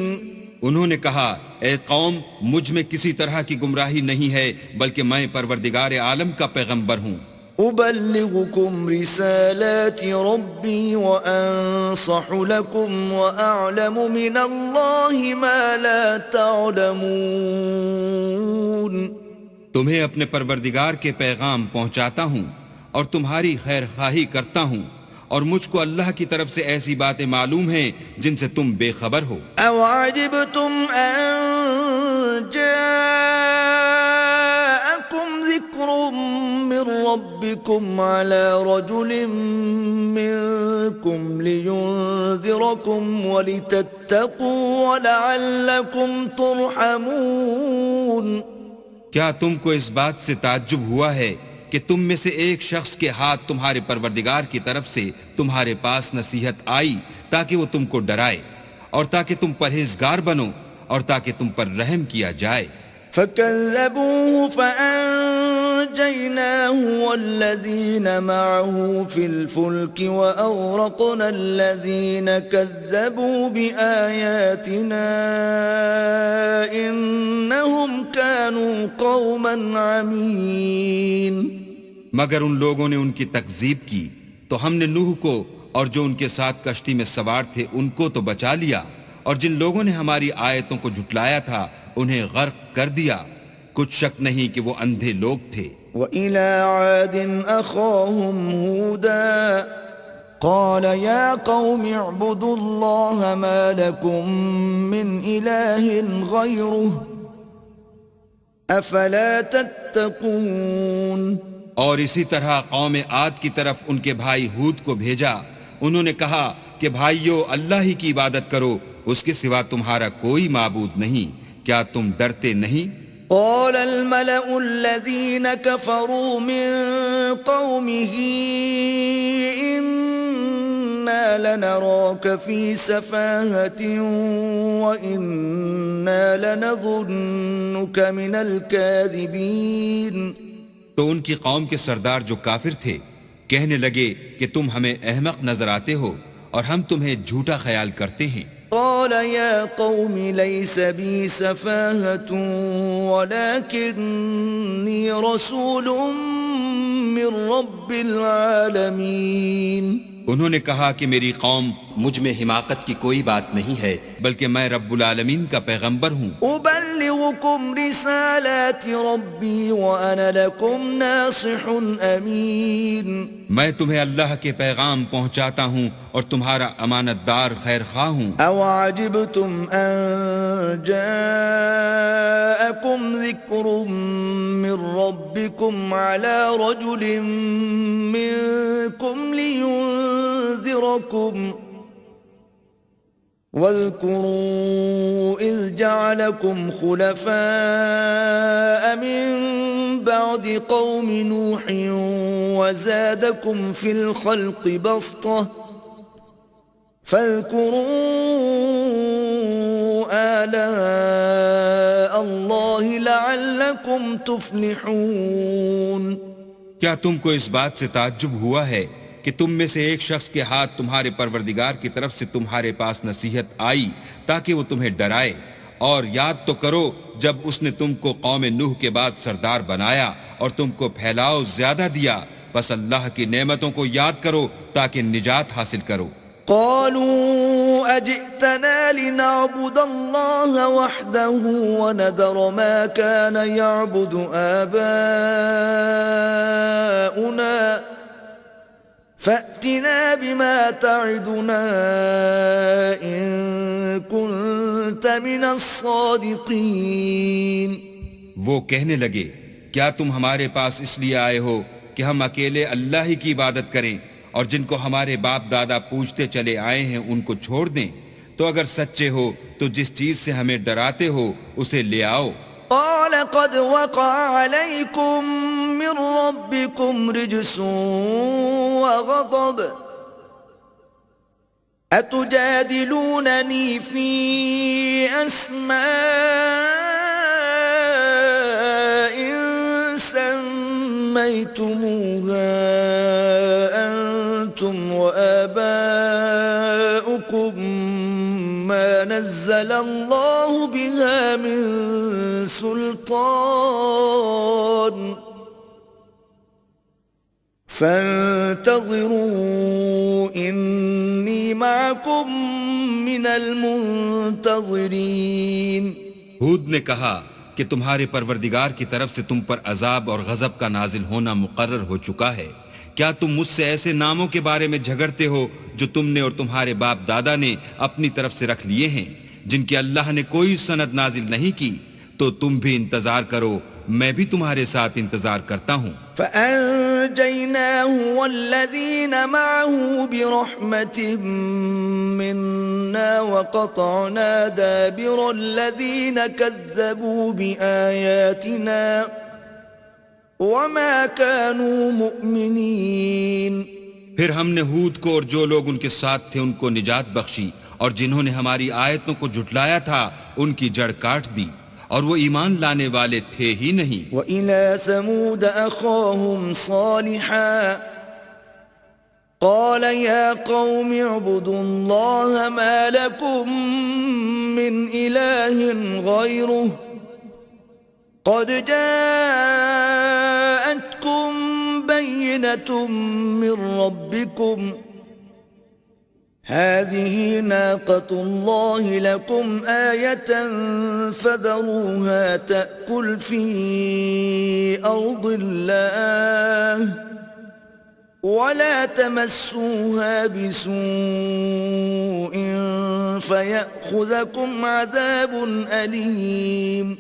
انہوں نے کہا، اے قوم، مجھ میں کسی طرح کی گمراہی نہیں ہے، بلکہ میں پروردگار عالم کا پیغمبر ہوں. أبلغكم رسالات ربي وأنصح لكم وأعلم من الله ما لا تعلمون. تمہیں اپنے پروردگار کے پیغام پہنچاتا ہوں اور تمہاری خیر خواہی کرتا ہوں، اور مجھ کو اللہ کی طرف سے ایسی باتیں معلوم ہیں جن سے تم بے خبر ہو. أو عجبتم أن جاءكم ذكر من ربكم على رجل منكم لينذركم ولتتقوا ولعلكم ترحمون. کیا تم کو اس بات سے تعجب ہوا ہے کہ تم میں سے ایک شخص کے ہاتھ تمہارے پروردگار کی طرف سے تمہارے پاس نصیحت آئی تاکہ وہ تم کو ڈرائے اور تاکہ تم پرہیزگار بنو اور تاکہ تم پر رحم کیا جائے. فكذبوه فأنجيناه والذين معه في الفلك وأغرقنا الذين كذبوا بآياتنا إنهم كانوا قوما عمين. مگر ان لوگوں نے ان کی تکذیب کی تو ہم نے نوح کو اور جو ان کے ساتھ کشتی میں سوار تھے ان کو تو بچا لیا، اور جن لوگوں نے ہماری آیتوں کو جھٹلایا تھا انہیں غرق کر دیا. کچھ شک نہیں کہ وہ اندھے لوگ تھے. وَإِلَىٰ عَادٍ أَخَاهُمْ هُودًا قَالَ يَا قَوْمِ اعْبُدُوا اللَّهَ مَا لَكُمْ مِنْ إِلَٰهٍ غَيْرُهُ أَفَلَا تَتَّقُونَ. اور اسی طرح قوم عاد کی طرف ان کے بھائی ہود کو بھیجا. انہوں نے کہا کہ بھائیو، اللہ ہی کی عبادت کرو، اس کے سوا تمہارا کوئی معبود نہیں، کیا تم ڈرتے نہیں؟ قال الملأ الذين كفروا من قومه إنا لنراك في سفاهة وإنا لنظنك من الكاذبين. تو ان کی قوم کے سردار جو کافر تھے کہنے لگے کہ تم ہمیں احمق نظر آتے ہو اور ہم تمہیں جھوٹا خیال کرتے ہیں. قال يا قوم ليس بي سفاهة ولكني رسول من رب العالمين. انہوں نے کہا کہ میری قوم، مجھ میں حماقت کی کوئی بات نہیں ہے، بلکہ میں رب العالمین کا پیغمبر ہوں. أبلغكم رسالات ربي وأنا لكم ناصح أمين. میں تمہیں اللہ کے پیغام پہنچاتا ہوں اور تمہارا امانت دار خیر خواہ ہوں. أو عجبتم أن جاءكم ذكر من ربكم على رجل منكم لينذركم واذكروا إذ جعلكم خلفاء من بعد قوم نوح وزادكم في الخلق بسطة فاذكروا آلاء الله لعلكم تفلحون. کیا تم کو اس بات سے تعجب ہوا ہے کہ تم میں سے ایک شخص کے ہاتھ تمہارے پروردگار کی طرف سے تمہارے پاس نصیحت آئی تاکہ وہ تمہیں ڈرائے؟ اور یاد تو کرو جب اس نے تم کو قوم نوح کے بعد سردار بنایا اور تم کو پھیلاؤ زیادہ دیا. بس اللہ کی نعمتوں کو یاد کرو تاکہ نجات حاصل کرو. قالوا أجئتنا لنعبد الله وحده وندر ما كان يعبد آباؤنا فأتنا بما تعدنا إن كنت من الصادقين. وہ کہنے لگے کیا تم ہمارے پاس اس لیے آئے ہو کہ ہم اکیلے اللہ ہی کی عبادت کریں اور جن کو ہمارے باپ دادا پوجتے چلے آئے ہیں ان کو چھوڑ دیں؟ تو اگر سچے ہو تو جس چیز سے ہمیں ڈراتے ہو اسے لے آؤ. قال قد وقع عليكم من ربكم رجس وغضب أتجادلونني في أسماء سميتموها أنتم وآباؤكم ما نزل الله بها من سلطان فانتظروا إني معكم من المنتظرين. ہود نے کہا کہ تمہارے پروردگار کی طرف سے تم پر عذاب اور غضب کا نازل ہونا مقرر ہو چکا ہے. کیا تم مجھ سے ایسے ناموں کے بارے میں جھگڑتے ہو جو تم نے اور تمہارے باپ دادا نے اپنی طرف سے رکھ لیے ہیں جن کی اللہ نے کوئی سند نازل نہیں کی؟ تو تم بھی انتظار کرو، میں بھی تمہارے ساتھ انتظار کرتا ہوں. فأنجيناه والذين معه برحمة منا وقطعنا دابر الذين كذبوا بآياتنا وما كانوا مؤمنين. پھر ہم نے ہود کو اور جو لوگ ان کے ساتھ تھے ان کو نجات بخشی، اور جنہوں نے ہماری آیتوں کو جھٹلایا تھا ان کی جڑ کاٹ دی، اور وہ ایمان لانے والے تھے ہی نہیں. وَإِلَى ثَمُودَ أَخَاهُمْ صَالِحًا قَالَ يَا قَوْمِ اعْبُدُوا اللَّهَ مَا لَكُمْ مِنْ إِلَٰهٍ غَيْرُهُ قَدْ جَاءَتْكُمْ بَيِّنَةٌ مِّن رَّبِّكُمْ هذه ناقة الله لكم آية فذروها تأكل في أرض الله ولا تمسوها بسوء فيأخذكم عذاب أليم.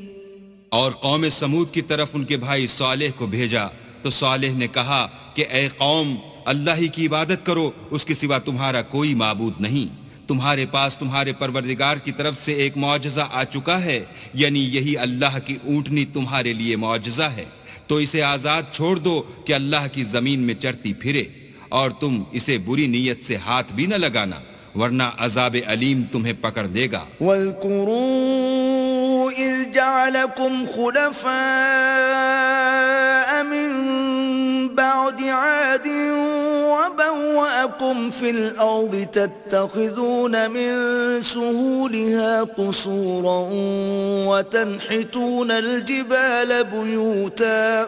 اور قوم سمود کی طرف ان کے بھائی صالح کو بھیجا تو صالح نے کہا کہ اے قوم، اللہ ہی کی عبادت کرو، اس کے سوا تمہارا کوئی معبود نہیں. تمہارے پاس تمہارے پروردگار کی طرف سے ایک معجزہ آ چکا ہے، یعنی یہی اللہ کی اونٹنی تمہارے لیے معجزہ ہے. تو اسے آزاد چھوڑ دو کہ اللہ کی زمین میں چرتی پھرے، اور تم اسے بری نیت سے ہاتھ بھی نہ لگانا ورنہ عذاب علیم تمہیں پکڑ لے گا. واذکروا اذ جعلکم خلفاء من بعد عاد وبوأكم في الأرض تتخذون من سهولها قصورا وتنحتون الجبال بيوتا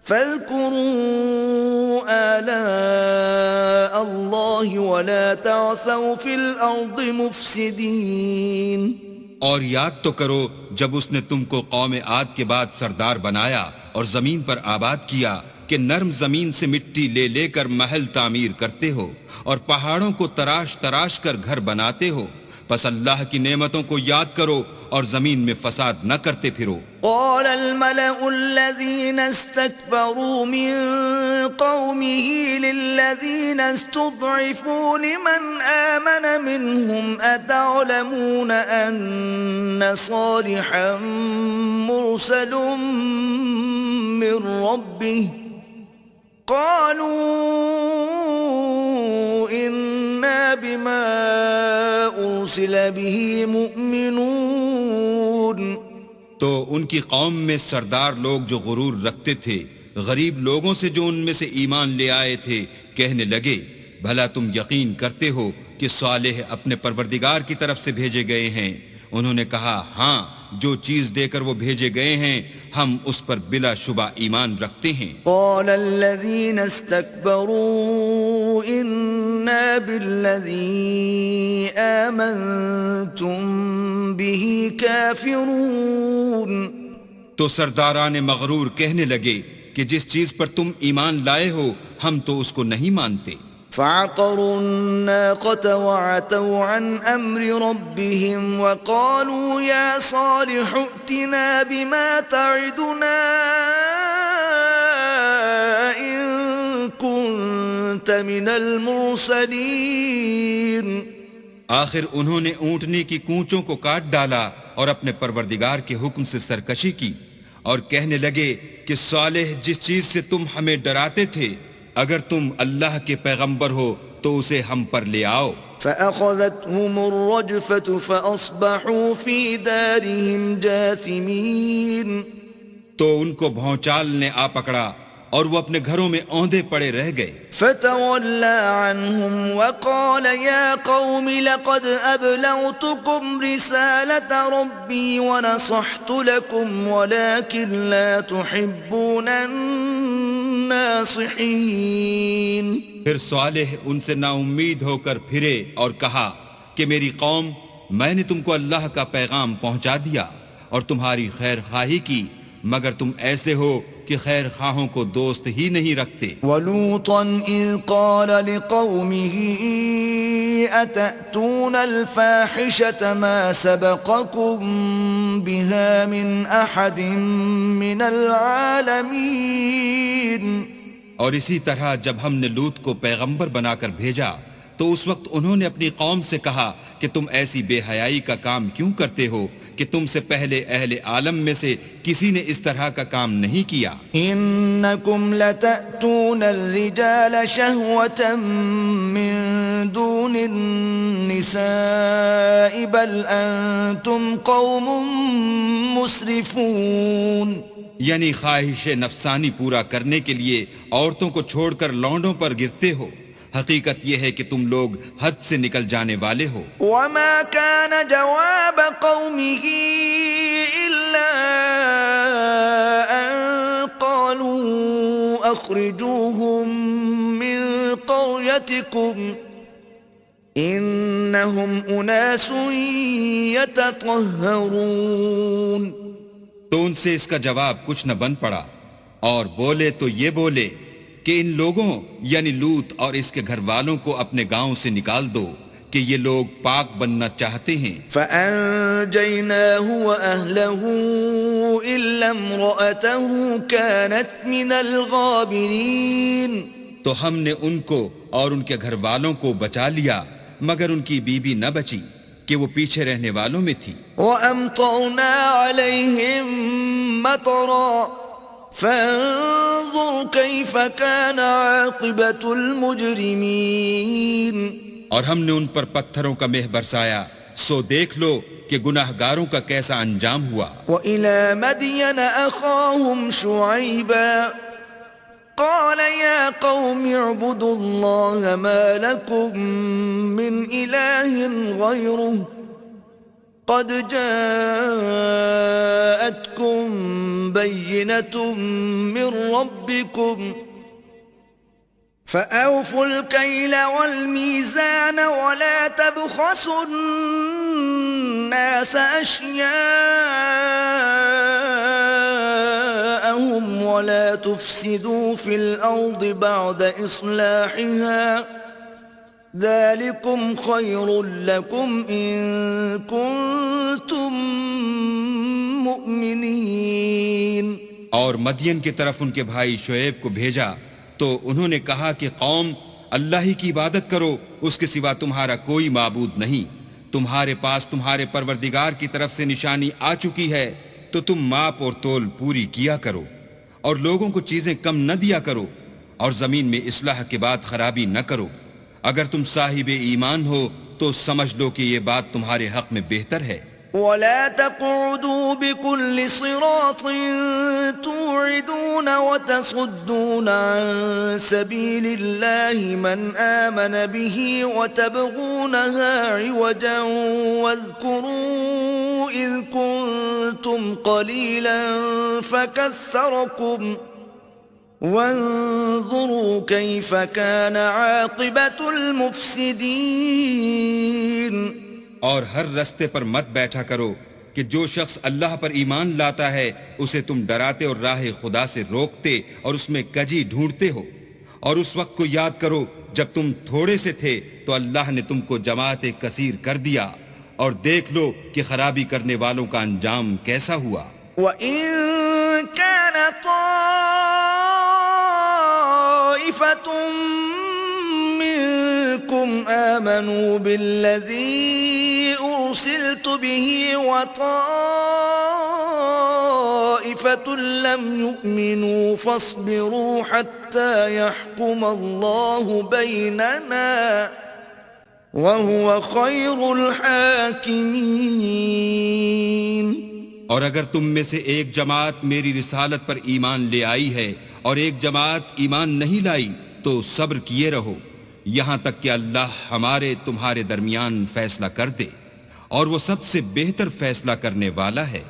فاذكروا آلاء الله ولا تعثوا في الأرض مفسدين. اور یاد تو کرو جب اس نے تم کو قوم عاد کے بعد سردار بنایا اور زمین پر آباد کیا کہ نرم زمین سے مٹی لے لے کر محل تعمیر کرتے ہو اور پہاڑوں کو تراش تراش کر گھر بناتے ہو. پس اللہ کی نعمتوں کو یاد کرو اور زمین میں فساد نہ کرتے پھرو۔ قال الملأ الذين استكبروا من قومه للذين استضعفوا لمن آمن منهم أتعلمون أن صالحا مرسل من ربه قالوا إنا بما أرسل به مؤمنون۔ تو ان کی قوم میں سردار لوگ جو غرور رکھتے تھے غریب لوگوں سے جو ان میں سے ایمان لے آئے تھے کہنے لگے بھلا تم یقین کرتے ہو کہ صالح اپنے پروردگار کی طرف سے بھیجے گئے ہیں؟ انہوں نے کہا ہاں، جو چیز دے کر وہ بھیجے گئے ہیں ہم اس پر بلا شبہ ایمان رکھتے ہیں۔ قال الذين استكبروا إنا بالذي آمنتم به كافرون۔ تو سرداران مغرور کہنے لگے کہ جس چیز پر تم ایمان لائے ہو ہم تو اس کو نہیں مانتے۔ فعقروا الناقة وعتوا عن أمر ربهم وقالوا يا صالح ائتنا بما تعدنا إن كنت من المرسلين۔ آخر انہوں نے اونٹنے کی کونچوں کو کاٹ ڈالا اور اپنے پروردگار کے حکم سے سرکشی کی اور کہنے لگے کہ صالح جس چیز سے تم ہمیں ڈراتے تھے اگر تم اللہ کے پیغمبر ہو تو اسے ہم پر لے آؤ۔ فأخذتهم الرجفة فأصبحوا في دارهم جاثمين۔ تو ان کو بھونچال نے آ پکڑا اور وہ اپنے گھروں میں اوندے پڑے رہ گئے۔ فتولى عنهم وقال يا قوم لقد أبلغتكم رسالة ربي ونصحت لكم ولكن لا تحبون الناصحين۔ پھر صالح ان سے نا امید ہو کر پھرے اور کہا کہ میری قوم، میں نے تم کو اللہ کا پیغام پہنچا دیا اور تمہاری خیر خواہی کی، مگر تم ایسے ہو کہ خیر خواہوں کو دوست ہی نہیں رکھتے۔ وَلُوطًا إِذْ قَالَ لِقَوْمِهِ أَتَأْتُونَ الْفَاحِشَةَ مَا سَبَقَكُمْ بِهَا مِنْ أَحَدٍ مِّنَ الْعَالَمِينَ۔ اور اسی طرح جب ہم نے لوط کو پیغمبر بنا کر بھیجا تو اس وقت انہوں نے اپنی قوم سے کہا کہ تم ایسی بے حیائی کا کام کیوں کرتے ہو کہ تم سے پہلے اہل عالم میں سے کسی نے اس طرح کا کام نہیں کیا۔ انکم لتأتون الرجال شہوة من دون النساء بل انتم قوم مسرفون۔ یعنی خواہش نفسانی پورا کرنے کے لیے عورتوں کو چھوڑ کر لونڈوں پر گرتے ہو، حقیقت یہ ہے کہ تم لوگ حد سے نکل جانے والے ہو۔ وما كان جواب قومه إلا أن قالوا أخرجوهم من قريتكم إنهم أناس يتطهرون۔ تو ان سے اس کا جواب کچھ نہ بن پڑا اور بولے تو یہ بولے کہ ان لوگوں یعنی لوط اور اس کے گھر والوں کو اپنے گاؤں سے نکال دو کہ یہ لوگ پاک بننا چاہتے ہیں۔ فَأَنْجَيْنَاهُ وَأَهْلَهُ إِلَّا امْرَأَتَهُ كَانَتْ مِنَ الْغَابِرِينَ۔ تو ہم نے ان کو اور ان کے گھر والوں کو بچا لیا مگر ان کی بیوی نہ بچی کہ وہ پیچھے رہنے والوں میں تھی۔ وَأَمْطَرْنَا عَلَيْهِمْ مَطَرًا فَانظُرْ كَيْفَ كَانَ عَاقِبَةُ الْمُجْرِمِينَ۔ اور ہم نے ان پر پتھروں کا مہ برسایا، سو دیکھ لو کہ گناہ گاروں کا کیسا انجام ہوا۔ وَإِلَى مَدْيَنَ أَخَاهُمْ شُعَيْبًا قَالَ يَا قَوْمِ اعْبُدُوا اللَّهَ مَا لَكُمْ مِنْ إِلَٰهٍ غَيْرُهُ قَدْ جَاءَتْكُمْ بَيِّنَةٌ مِّن رَّبِّكُمْ فَأَوْفُوا الْكَيْلَ وَالْمِيزَانَ وَلَا تَبْخَسُوا النَّاسَ أَشْيَاءَهُمْ وَلَا تُفْسِدُوا فِي الْأَرْضِ بَعْدَ إِصْلَاحِهَا ذلكم خير لكم إن كنتم مؤمنين. اور مدین کی طرف ان کے بھائی شعیب کو بھیجا تو انہوں نے کہا کہ قوم اللہ ہی کی عبادت کرو، اس کے سوا تمہارا کوئی معبود نہیں. تمہارے پاس تمہارے پروردگار کی طرف سے نشانی آ چکی ہے تو تم ماپ اور تول پوری کیا کرو اور لوگوں کو چیزیں کم نہ دیا کرو اور زمین میں اصلاح کے بعد خرابی نہ کرو. اگر تم صاحب ایمان ہو تو سمجھ لو کہ یہ بات تمہارے حق میں بہتر ہے. ولا تقعدوا بكل صراط توعدون وتصدون عن سبيل الله من آمن به وتبغونها عوجا واذكروا إذ كنتم قليلا فكثركم وانظروا كيف كان عاقبة المفسدين. اور ہر رستے پر مت بیٹھا کرو کہ جو شخص اللہ پر ایمان لاتا ہے اسے تم ڈراتے اور راہ خدا سے روکتے اور اس میں کجی ڈھونڈتے ہو. اور اس وقت کو یاد کرو جب تم تھوڑے سے تھے تو اللہ نے تم کو جماعت کثیر کر دیا، اور دیکھ لو کہ خرابی کرنے والوں کا انجام کیسا ہوا. وَإِن كَانَ طَائِفَةٌ مِّنكُمْ آمَنُوا بِالَّذِي أُرْسِلْتُ بِهِ وَطَائِفَةٌ لَّمْ يُؤْمِنُوا فَاصْبِرُوا حَتَّى يَحْكُمَ اللَّهُ بَيْنَنَا وَهُوَ خَيْرُ الْحَاكِمِينَ. اور اگر تم میں سے ایک جماعت میری رسالت پر ایمان لے آئی ہے اور ایک جماعت ایمان نہیں لائی تو صبر کیے رہو یہاں تک کہ اللہ ہمارے تمہارے درمیان فیصلہ کر دے، اور وہ سب سے بہتر فیصلہ کرنے والا ہے.